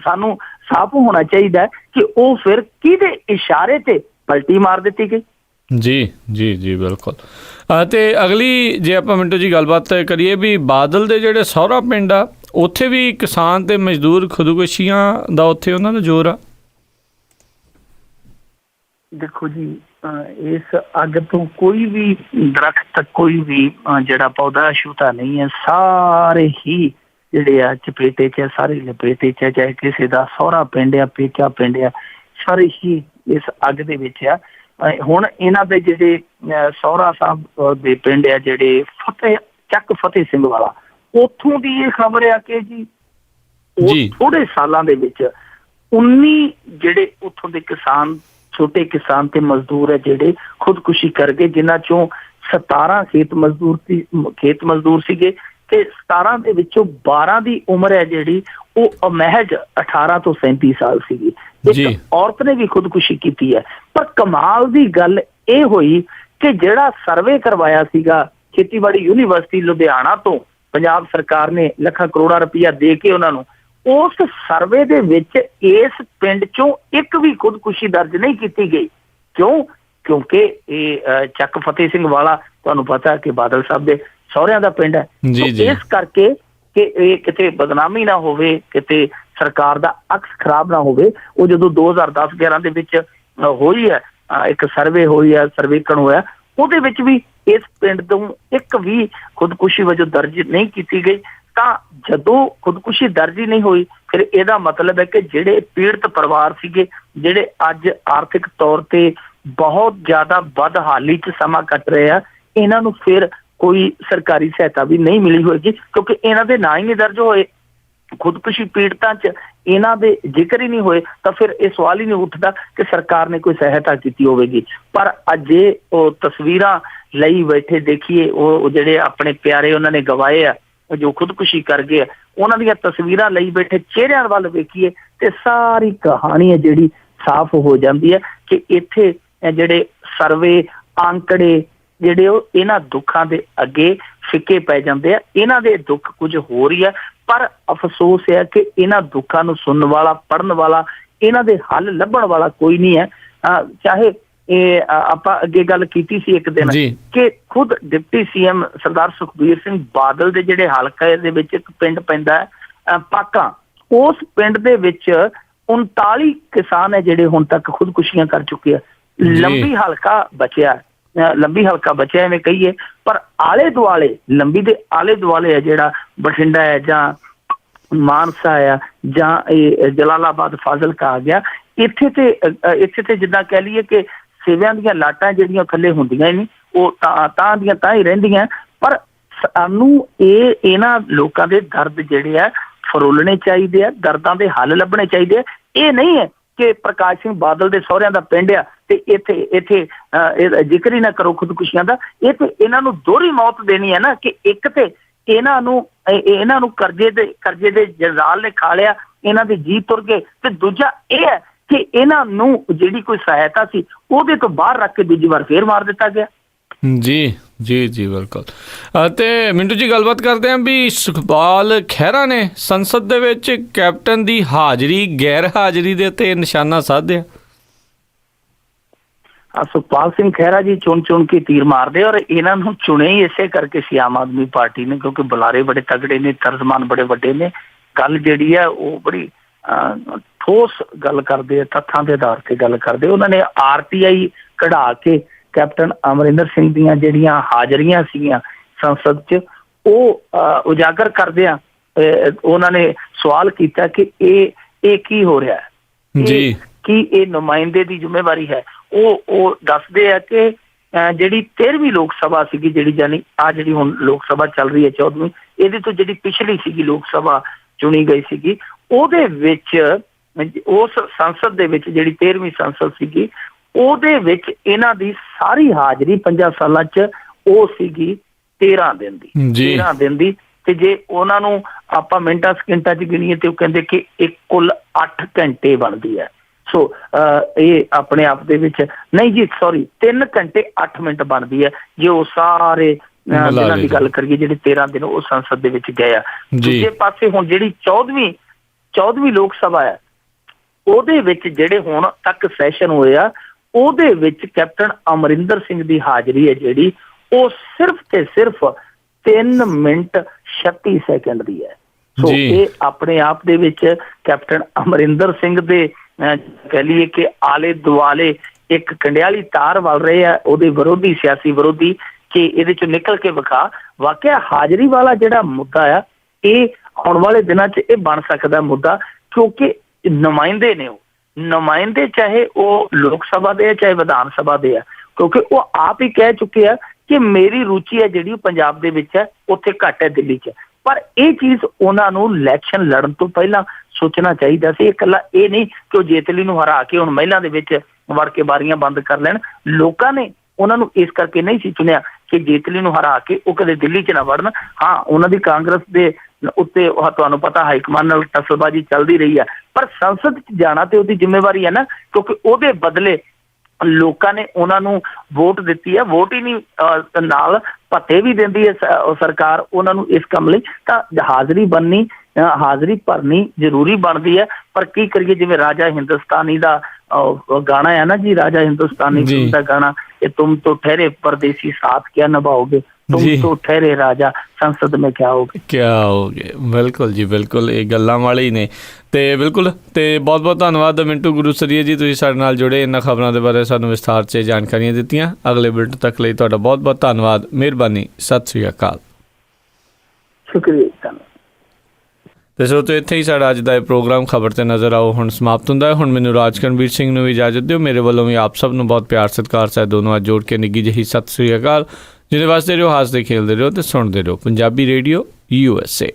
ਸਾਨੂੰ ਸਾਫ਼ ਹੋਣਾ ਚਾਹੀਦਾ ਕਿ ਉਹ ਫਿਰ ਕਿਹਦੇ ਇਸ਼ਾਰੇ ਤੇ ਪਲਟੀ ਮਾਰ ਦਿੱਤੀ ਗਈ। ਜੀ ਜੀ ਜੀ ਬਿਲਕੁਲ। ਤੇ ਅਗਲੀ ਜੇ ਆਪਾਂ ਮਿੰਟੂ ਜੀ ਗੱਲਬਾਤ ਕਰੀਏ ਵੀ ਬਾਦਲ ਦੇ ਜਿਹੜੇ ਸਹੁਰਾ ਪਿੰਡ ਆ, ਉੱਥੇ ਵੀ ਕਿਸਾਨ ਤੇ ਮਜ਼ਦੂਰ ਖੁਦਕੁਸ਼ੀਆਂ ਦਾ ਉੱਥੇ ਉਹਨਾਂ ਦਾ ਜ਼ੋਰ ਆ। ਦੇਖੋ ਜੀ, ਇਸ ਅੱਗ ਤੋਂ ਕੋਈ ਵੀ ਦਰਖਤ, ਕੋਈ ਵੀ ਜਿਹੜਾ ਪੌਦਾ ਛੂਤਾ ਨਹੀਂ ਹੈ। ਸਾਰੇ ਹੀ ਜਿਹੜੇ ਆ ਚਪੇਟੇ 'ਚ, ਸਾਰੇ ਲਪੇਟੇ 'ਚ, ਚਾਹੇ ਕਿਸੇ ਦਾ ਸਹੁਰਾ ਪਿੰਡ ਆ, ਪੇਕਾ ਪਿੰਡ ਆ, ਸਾਰੇ ਹੀ ਇਸ ਅੱਗ ਦੇ ਵਿੱਚ ਆ। ਹੁਣ ਇਹਨਾਂ ਦੇ ਜਿਹੜੇ ਸਹੁਰਾ ਸਾਹਿਬ ਦੇ ਪਿੰਡ ਆ, ਜਿਹੜੇ ਫਤਿਹ ਸਿੰਘ ਵਾਲਾ, ਉੱਥੋਂ ਦੀ ਇਹ ਖਬਰ ਆ ਕਿ ਜੀ ਥੋੜੇ ਸਾਲਾਂ ਦੇ ਵਿੱਚ 19 ਜਿਹੜੇ ਉੱਥੋਂ ਦੇ ਕਿਸਾਨ, ਛੋਟੇ ਕਿਸਾਨ ਤੇ ਮਜ਼ਦੂਰ ਹੈ ਜਿਹੜੇ ਖੁਦਕੁਸ਼ੀ ਕਰ ਗਏ, ਜਿਨ੍ਹਾਂ ਚੋਂ 17 ਖੇਤ ਮਜ਼ਦੂਰ ਸੀਗੇ ਤੇ 17 ਦੇ ਵਿੱਚੋਂ 12 ਦੀ ਉਮਰ ਹੈ ਜਿਹੜੀ ਉਹ ਮਹਿਜ 18 ਤੋਂ 37 ਸਾਲ ਸੀਗੀ। ਇੱਕ ਔਰਤ ਨੇ ਵੀ ਖੁਦਕੁਸ਼ੀ ਕੀਤੀ ਹੈ। ਪਰ ਕਮਾਲ ਦੀ ਗੱਲ ਇਹ ਹੋਈ ਕਿ ਜਿਹੜਾ ਸਰਵੇ ਕਰਵਾਇਆ ਸੀਗਾ ਖੇਤੀਬਾੜੀ ਯੂਨੀਵਰਸਿਟੀ ਲੁਧਿਆਣਾ ਤੋਂ, ਪੰਜਾਬ ਸਰਕਾਰ ਨੇ ਲੱਖਾਂ ਕਰੋੜਾਂ ਰੁਪਈਆ ਦੇ ਕੇ ਉਹਨਾਂ ਨੂੰ, ਉਸ ਸਰਵੇ ਦੇ ਵਿੱਚ ਇਸ ਪਿੰਡ ਚੋਂ ਇੱਕ ਵੀ ਖੁਦਕੁਸ਼ੀ ਦਰਜ ਨਹੀਂ ਕੀਤੀ ਗਈ। ਕਿਉਂ? ਕਿਉਂਕਿ ਇਹ ਚੱਕ ਫਤਿਹ ਸਿੰਘ ਵਾਲਾ ਤੁਹਾਨੂੰ ਪਤਾ ਕਿ ਬਾਦਲ ਸਾਹਿਬ ਦੇ ਸਹੁਰਿਆਂ ਦਾ ਪਿੰਡ ਹੈ। ਇਸ ਕਰਕੇ ਕਿ ਇਹ ਕਿਤੇ ਬਦਨਾਮੀ ਨਾ ਹੋਵੇ, ਕਿਤੇ ਸਰਕਾਰ ਦਾ ਅਕਸ ਖਰਾਬ ਨਾ ਹੋਵੇ, ਉਹ ਜਦੋਂ 2010-11 ਦੇ ਵਿੱਚ ਹੋਈ ਹੈ, ਇੱਕ ਸਰਵੇ ਹੋਈ ਹੈ, ਸਰਵੇਖਣ ਹੋਇਆ, ਉਹਦੇ ਵਿੱਚ ਵੀ ਇਸ ਪਿੰਡ ਤੋਂ ਇੱਕ ਵੀ ਖੁਦਕੁਸ਼ੀ ਵਜੋਂ ਦਰਜ ਨਹੀਂ ਕੀਤੀ ਗਈ। ਤਾਂ ਜਦੋਂ ਖੁਦਕੁਸ਼ੀ ਦਰਜ ਹੀ ਨਹੀਂ ਹੋਈ, ਫਿਰ ਇਹਦਾ ਮਤਲਬ ਹੈ ਕਿ ਜਿਹੜੇ ਪੀੜਤ ਪਰਿਵਾਰ ਸੀਗੇ, ਜਿਹੜੇ ਅੱਜ ਆਰਥਿਕ ਤੌਰ ਤੇ ਬਹੁਤ ਜ਼ਿਆਦਾ ਬਦਹਾਲੀ 'ਚ ਸਮਾਂ ਕੱਟ ਰਹੇ ਆ। ਇਹਨਾਂ ਨੂੰ ਫਿਰ ਕੋਈ ਸਰਕਾਰੀ ਸਹਾਇਤਾ ਵੀ ਨਹੀਂ ਮਿਲੀ ਹੋਏਗੀ, ਕਿਉਂਕਿ ਇਹਨਾਂ ਦੇ ਨਾਂ ਹੀ ਨਹੀਂ ਦਰਜ ਹੋਏ। ਖੁਦਕੁਸ਼ੀ ਪੀੜਤਾਂ 'ਚ ਇਹਨਾਂ ਦੇ ਜ਼ਿਕਰ ਹੀ ਨਹੀਂ ਹੋਏ, ਤਾਂ ਫਿਰ ਇਹ ਸਵਾਲ ਹੀ ਨਹੀਂ ਉੱਠਦਾ ਕਿ ਸਰਕਾਰ ਨੇ ਕੋਈ ਸਹਾਇਤਾ ਕੀਤੀ ਹੋਵੇਗੀ। ਪਰ ਅਜੇ ਉਹ ਤਸਵੀਰਾਂ ਲਈ ਬੈਠੇ ਦੇਖੀਏ, ਉਹ ਜਿਹੜੇ ਆਪਣੇ ਪਿਆਰੇ ਉਹਨਾਂ ਨੇ ਗਵਾਏ ਆ, ਜੋ ਖੁਦਕੁਸ਼ੀ ਕਰ ਗਏ, ਉਹਨਾਂ ਦੀਆਂ ਤਸਵੀਰਾਂ ਲਈ ਬੈਠੇ ਚਿਹਰਿਆਂ ਵੱਲ ਵੇਖੀਏ ਤੇ ਸਾਰੀ ਕਹਾਣੀ ਹੈ ਜਿਹੜੀ ਸਾਫ਼ ਹੋ ਜਾਂਦੀ ਹੈ ਕਿ ਇੱਥੇ ਜਿਹੜੇ ਸਰਵੇ ਆਂਕੜੇ ਜਿਹੜੇ ਉਹ ਇਹਨਾਂ ਦੁੱਖਾਂ ਦੇ ਅੱਗੇ ਫਿੱਕੇ ਪੈ ਜਾਂਦੇ ਆ। ਇਹਨਾਂ ਦੇ ਦੁੱਖ ਕੁਝ ਹੋਰ ਹੀ ਆ, ਪਰ ਅਫਸੋਸ ਹੈ ਕਿ ਇਹਨਾਂ ਦੁੱਖਾਂ ਨੂੰ ਸੁਣਨ ਵਾਲਾ, ਪੜ੍ਹਨ ਵਾਲਾ, ਇਹਨਾਂ ਦੇ ਹੱਲ ਲੱਭਣ ਵਾਲਾ ਕੋਈ ਨਹੀਂ ਹੈ। ਚਾਹੇ ਇਹ ਆਪਾਂ ਅੱਗੇ ਗੱਲ ਕੀਤੀ ਸੀ ਇੱਕ ਦਿਨ ਕਿ ਖੁਦ ਡਿਪਟੀ CM ਸਰਦਾਰ ਸੁਖਬੀਰ ਸਿੰਘ ਬਾਦਲ ਦੇ ਜਿਹੜੇ ਹਲਕੇ ਦੇ ਵਿੱਚ ਇੱਕ ਪਿੰਡ ਪੈਂਦਾ ਹੈ ਪਾਕਾਂ, ਉਸ ਪਿੰਡ ਦੇ ਵਿੱਚ 39 ਕਿਸਾਨ ਹੈ ਜਿਹੜੇ ਹੁਣ ਤੱਕ ਖੁਦਕੁਸ਼ੀਆਂ ਕਰ ਚੁੱਕੇ ਆ। ਲੰਬੀ ਹਲਕਾ ਬਚਿਆ ਐਵੇਂ ਕਹੀਏ, ਪਰ ਆਲੇ ਦੁਆਲੇ, ਲੰਬੀ ਦੇ ਆਲੇ ਦੁਆਲੇ ਹੈ ਜਿਹੜਾ ਬਠਿੰਡਾ ਹੈ ਜਾਂ ਮਾਨਸਾ ਆ ਜਾਂ ਇਹ ਜਲਾਲਾਬਾਦ ਫਾਜ਼ਿਲਕਾ ਆ ਗਿਆ, ਇੱਥੇ ਤੇ ਜਿੱਦਾਂ ਕਹਿ ਲਈਏ ਕਿ ਸੇਵਿਆਂ ਦੀਆਂ ਲਾਟਾਂ ਜਿਹੜੀਆਂ ਥੱਲੇ ਹੁੰਦੀਆਂ ਹੀ ਨਹੀਂ, ਉਹ ਤਾਂ ਦੀਆਂ ਤਾਂ ਹੀ ਰਹਿੰਦੀਆਂ। ਪਰ ਸਾਨੂੰ ਇਹਨਾਂ ਲੋਕਾਂ ਦੇ ਦਰਦ ਜਿਹੜੇ ਆ ਫਰੋਲਣੇ ਚਾਹੀਦੇ ਆ, ਦਰਦਾਂ ਦੇ ਹੱਲ ਲੱਭਣੇ ਚਾਹੀਦੇ ਆ। ਇਹ ਨਹੀਂ ਹੈ ਕਿ ਪ੍ਰਕਾਸ਼ ਸਿੰਘ ਬਾਦਲ ਦੇ ਸਹੁਰਿਆਂ ਦਾ ਪਿੰਡ ਆ ਤੇ ਇੱਥੇ ਜ਼ਿਕਰ ਹੀ ਨਾ ਕਰੋ ਖੁਦਕੁਸ਼ੀਆਂ ਦਾ। ਇਹ ਤੇ ਇਹਨਾਂ ਨੂੰ ਦੋਹਰੀ ਮੌਤ ਦੇਣੀ ਹੈ ਨਾ, ਕਿ ਇੱਕ ਤੇ ਇਹਨਾਂ ਨੂੰ ਕਰਜ਼ੇ ਦੇ ਜੰਜਾਲ ਨੇ ਖਾ ਲਿਆ, ਇਹਨਾਂ ਦੇ ਜੀ ਤੁਰ ਗਏ, ਤੇ ਦੂਜਾ ਇਹ ਹੈ ਕਿ ਇਹਨਾਂ ਨੂੰ ਜਿਹੜੀ ਕੋਈ ਸਹਾਇਤਾ ਸੀ ਉਹਦੇ ਤੋਂ ਬਾਹਰ ਰੱਖ ਕੇ ਦੂਜੀ ਵਾਰ ਫੇਰ ਮਾਰ ਦਿੱਤਾ ਗਿਆ। ਜੀ ਬਿਲਕੁਲ। ਤੇ ਮਿੰਟੂ ਜੀ, ਗੱਲਬਾਤ ਕਰਦੇ ਹਾਂ ਵੀ ਸੁਖਪਾਲ ਖਹਿਰਾ ਨੇ ਸੰਸਦ ਦੇ ਵਿੱਚ ਕੈਪਟਨ ਦੀ ਹਾਜ਼ਰੀ ਗੈਰ ਹਾਜ਼ਰੀ ਦੇ ਉੱਤੇ ਨਿਸ਼ਾਨਾ ਸਾਧਿਆ। ਸੁਖਪਾਲ ਸਿੰਘ ਖਹਿਰਾ ਜੀ ਚੁਣ ਕੇ ਤੀਰ ਮਾਰਦੇ, ਔਰ ਇਹਨਾਂ ਨੂੰ ਚੁਣੇ ਹੀ ਇਸੇ ਕਰਕੇ ਸੀ ਆਮ ਆਦਮੀ ਪਾਰਟੀ ਨੇ, ਕਿਉਂਕਿ ਬੁਲਾਰੇ ਬੜੇ ਤਗੜੇ ਨੇ, ਤਰਜਮਾਨ ਬੜੇ ਵੱਡੇ ਨੇ। ਗੱਲ ਜਿਹੜੀ ਹੈ ਉਹ ਬੜੀ ਠੋਸ ਗੱਲ ਕਰਦੇ ਆ, ਤੱਥਾਂ ਦੇ ਆਧਾਰ ਤੇ ਗੱਲ ਕਰਦੇ। ਉਹਨਾਂ ਨੇ RTI ਕਢਾ ਕੇ ਕੈਪਟਨ ਅਮਰਿੰਦਰ ਸਿੰਘ ਦੀਆਂ ਜਿਹੜੀਆਂ ਹਾਜ਼ਰੀਆਂ ਸੀਗੀਆਂ ਸੰਸਦ 'ਚ, ਉਹ ਉਜਾਗਰ ਕਰਦਿਆਂ ਉਹਨਾਂ ਨੇ ਸਵਾਲ ਕੀਤਾ ਕਿ ਇਹ ਕੀ ਹੋ ਰਿਹਾ ਹੈ ਜੀ, ਕੀ ਇਹ ਨੁਮਾਇੰਦੇ ਦੀ ਜ਼ਿੰਮੇਵਾਰੀ ਹੈ। ਉਹ ਦੱਸਦੇ ਆ ਕਿ ਜਿਹੜੀ 13ਵੀਂ ਲੋਕ ਸਭਾ ਸੀਗੀ, ਜਿਹੜੀ ਹੁਣ ਲੋਕ ਸਭਾ ਚੱਲ ਰਹੀ ਹੈ 14ਵੀਂ, ਇਹਦੇ ਤੋਂ ਜਿਹੜੀ ਪਿਛਲੀ ਸੀਗੀ ਲੋਕ ਸਭਾ ਚੁਣੀ ਗਈ ਸੀਗੀ, ਉਹਦੇ ਵਿੱਚ ਉਸ ਸੰਸਦ ਦੇ ਵਿੱਚ ਜਿਹੜੀ 13ਵੀਂ ਸੰਸਦ ਸੀਗੀ, ਉਹਦੇ ਵਿੱਚ ਇਹਨਾਂ ਦੀ ਸਾਰੀ ਹਾਜ਼ਰੀ 50 ਸਾਲਾਂ 'ਚ ਉਹ ਸੀਗੀ 13 ਦਿਨ ਦੀ। ਤੇ ਜੇ ਉਹਨਾਂ ਨੂੰ ਆਪਾਂ ਮਿੰਟਾਂ ਸਕਿੰਟਾਂ 'ਚ ਗਿਣੀਏ ਤੇ ਉਹ ਕਹਿੰਦੇ ਕਿ ਇੱਕ ਕੁੱਲ 8 ਘੰਟੇ ਬਣਦੀ ਹੈ। ਸੋ ਇਹ ਆਪਣੇ ਆਪ ਦੇ ਵਿੱਚ ਨਹੀਂ ਜੀ, 3 ਘੰਟੇ 8 ਮਿੰਟ ਬਣਦੀ ਹੈ ਜੇ ਉਹ ਸਾਰੇ ਦਿਨਾਂ ਦੀ ਗੱਲ ਕਰੀਏ ਜਿਹੜੇ 13 ਦਿਨ ਉਹ ਸੰਸਦ ਦੇ ਵਿੱਚ ਗਏ ਆ। ਦੂਜੇ ਪਾਸੇ ਹੁਣ ਜਿਹੜੀ 14ਵੀਂ ਲੋਕ ਸਭਾ ਹੈ, ਉਹਦੇ ਵਿੱਚ ਜਿਹੜੇ ਹੁਣ ਤੱਕ ਸੈਸ਼ਨ ਹੋਏ ਆ, ਉਹਦੇ ਵਿੱਚ ਕੈਪਟਨ ਅਮਰਿੰਦਰ ਸਿੰਘ ਦੀ ਹਾਜ਼ਰੀ ਹੈ ਜਿਹੜੀ, ਉਹ ਸਿਰਫ ਤੇ ਸਿਰਫ 3 ਮਿੰਟ 36 ਸੈਕਿੰਡ ਦੀ ਹੈ। ਸੋ ਇਹ ਆਪਣੇ ਆਪ ਦੇ ਵਿੱਚ ਕੈਪਟਨ ਅਮਰਿੰਦਰ ਸਿੰਘ ਦੇ ਕਹਿ ਲਈਏ ਕਿ ਆਲੇ ਦੁਆਲੇ ਇੱਕ ਕੰਡਿਆਲੀ ਤਾਰ ਵੱਲ ਰਹੇ ਆ ਉਹਦੇ ਵਿਰੋਧੀ, ਸਿਆਸੀ ਵਿਰੋਧੀ, ਕਿ ਇਹਦੇ ਚੋਂ ਨਿਕਲ ਕੇ ਵਿਖਾ। ਵਾਕਿਆ ਹਾਜ਼ਰੀ ਵਾਲਾ ਜਿਹੜਾ ਮੁੱਦਾ ਆ, ਇਹ ਆਉਣ ਵਾਲੇ ਦਿਨਾਂ 'ਚ ਇਹ ਬਣ ਸਕਦਾ ਮੁੱਦਾ, ਕਿਉਂਕਿ ਨੁਮਾਇੰਦੇ ਨੇ, ਉਹ ਨੁਮਾਇੰਦੇ ਚਾਹੇ ਉਹ ਲੋਕ ਸਭਾ ਦੇ ਆ ਚਾਹੇ ਵਿਧਾਨ ਸਭਾ ਦੇ ਆ, ਕਿਉਂਕਿ ਉਹ ਆਪ ਹੀ ਕਹਿ ਚੁੱਕੇ ਆ ਕਿ ਮੇਰੀ ਰੁਚੀ ਹੈ ਜਿਹੜੀ ਉਹ ਪੰਜਾਬ ਦੇ ਵਿੱਚ ਹੈ, ਉੱਥੇ ਘੱਟ ਹੈ ਦਿੱਲੀ 'ਚ। ਪਰ ਇਹ ਚੀਜ਼ ਉਹਨਾਂ ਨੂੰ ਇਲੈਕਸ਼ਨ ਲੜਨ ਤੋਂ ਪਹਿਲਾਂ ਸੋਚਣਾ ਚਾਹੀਦਾ ਸੀ। ਇਕੱਲਾ ਇਹ ਨਹੀਂ ਕਿ ਉਹ ਜੇਤਲੀ ਨੂੰ ਹਰਾ ਕੇ ਹੁਣ ਮਹਿਲਾ ਦੇ ਵਿੱਚ ਵੜ ਕੇ ਬਾਰੀਆਂ ਬੰਦ ਕਰ ਲੈਣ। ਲੋਕਾਂ ਨੇ ਉਹਨਾਂ ਨੂੰ ਇਸ ਕਰਕੇ ਨਹੀਂ ਸੀ ਚੁਣਿਆ ਕਿ ਜੇਤਲੀ ਨੂੰ ਹਰਾ ਕੇ ਉਹ ਕਦੇ ਦਿੱਲੀ 'ਚ ਨਾ ਵੜਨ। ਹਾਂ, ਉਹਨਾਂ ਦੀ ਕਾਂਗਰਸ ਦੇ ਉੱਤੇ ਤੁਹਾਨੂੰ ਪਤਾ ਹਾਈਕਮਾਨ ਨਾਲ ਟਸਲਬਾਜ਼ੀ ਚੱਲਦੀ ਰਹੀ ਹੈ, ਪਰ ਸੰਸਦ 'ਚ ਜਾਣਾ ਤੇ ਉਹਦੀ ਜ਼ਿੰਮੇਵਾਰੀ ਹੈ ਨਾ, ਕਿਉਂਕਿ ਉਹਦੇ ਬਦਲੇ ਲੋਕਾਂ ਨੇ ਉਹਨਾਂ ਨੂੰ ਵੋਟ ਦਿੱਤੀ ਹੈ। ਵੋਟ ਹੀ ਨਹੀਂ ਨਾਲ ਭੱਤੇ ਵੀ ਦਿੰਦੀ ਹੈ ਸਰਕਾਰ ਉਹਨਾਂ ਨੂੰ ਇਸ ਕੰਮ ਲਈ, ਤਾਂ ਹਾਜ਼ਰੀ ਭਰਨੀ ਜ਼ਰੂਰੀ ਬਣਦੀ ਹੈ। ਪਰ ਕੀ ਕਰੀਏ, ਜਿਵੇਂ ਰਾਜਾ ਹਿੰਦੁਸਤਾਨੀ ਦਾ ਗਾਣਾ ਹੈ ਨਾ ਜੀ, ਰਾਜਾ ਹਿੰਦੁਸਤਾਨੀ ਦਾ ਗਾਣਾ, ਇਹ ਤੁਮ ਤੋਂ ਠਹਿਰੇ ਪਰਦੇਸੀ ਸਾਥ ਕਿਆ ਨਿਭਾਓਗੇ, ਤੁਮ ਤੋਂ ਠਹਿਰੇ ਰਾਜਾ ਸੰਸਦ ਮੇਂ ਕਿਆ ਹੋਗੇ। ਬਿਲਕੁਲ ਜੀ, ਬਿਲਕੁਲ ਇਹ ਗੱਲਾਂ ਵਾਲੇ ਹੀ ਨੇ। ਤੇ ਬਿਲਕੁਲ, ਤੇ ਬਹੁਤ ਬਹੁਤ ਧੰਨਵਾਦ ਮਿੰਟੂ ਗੁਰੂਸਰੀਆ ਜੀ, ਤੁਸੀਂ ਸਾਡੇ ਨਾਲ ਜੁੜੇ, ਇਹਨਾਂ ਖਬਰਾਂ ਦੇ ਬਾਰੇ ਸਾਨੂੰ ਵਿਸਥਾਰ 'ਚ ਜਾਣਕਾਰੀਆਂ ਦਿੱਤੀਆਂ। ਅਗਲੇ ਬੁਲੇਟਿਨ ਤੱਕ ਲਈ ਤੁਹਾਡਾ ਬਹੁਤ ਬਹੁਤ ਧੰਨਵਾਦ, ਮਿਹਰਬਾਨੀ, ਸਤਿ ਸ੍ਰੀ ਅਕਾਲ। ਸ਼ੁਕਰੀਆ। ਤੇ ਸਰੋਤਿਓ ਇੱਥੇ ਹੀ ਸਾਡਾ ਅੱਜ ਦਾ ਇਹ ਪ੍ਰੋਗਰਾਮ ਖਬਰ ਤੇ ਨਜ਼ਰ ਆਓ ਹੁਣ ਸਮਾਪਤ ਹੁੰਦਾ ਹੈ। ਹੁਣ ਮੈਨੂੰ ਰਾਜਕਰਨਵੀਰ ਸਿੰਘ ਨੂੰ ਵੀ ਇਜਾਜ਼ਤ ਦਿਓ। ਮੇਰੇ ਵੱਲੋਂ ਵੀ ਆਪ ਸਭ ਨੂੰ ਬਹੁਤ ਪਿਆਰ ਸਤਿਕਾਰ ਸਾਹਿਬ ਦੋਨੋਂ ਅੱਜ ਜੋੜ ਕੇ ਨਿੱਘੀ ਜਿਹੀ ਸਤਿ ਸ੍ਰੀ ਅਕਾਲ। ਜਿਹਦੇ ਵਾਸਤੇ ਰਹੋ, ਹੱਸਦੇ ਖੇਲਦੇ ਰਹੋ ਤੇ ਸੁਣਦੇ ਰਹੋ ਪੰਜਾਬੀ ਰੇਡੀਓ USA।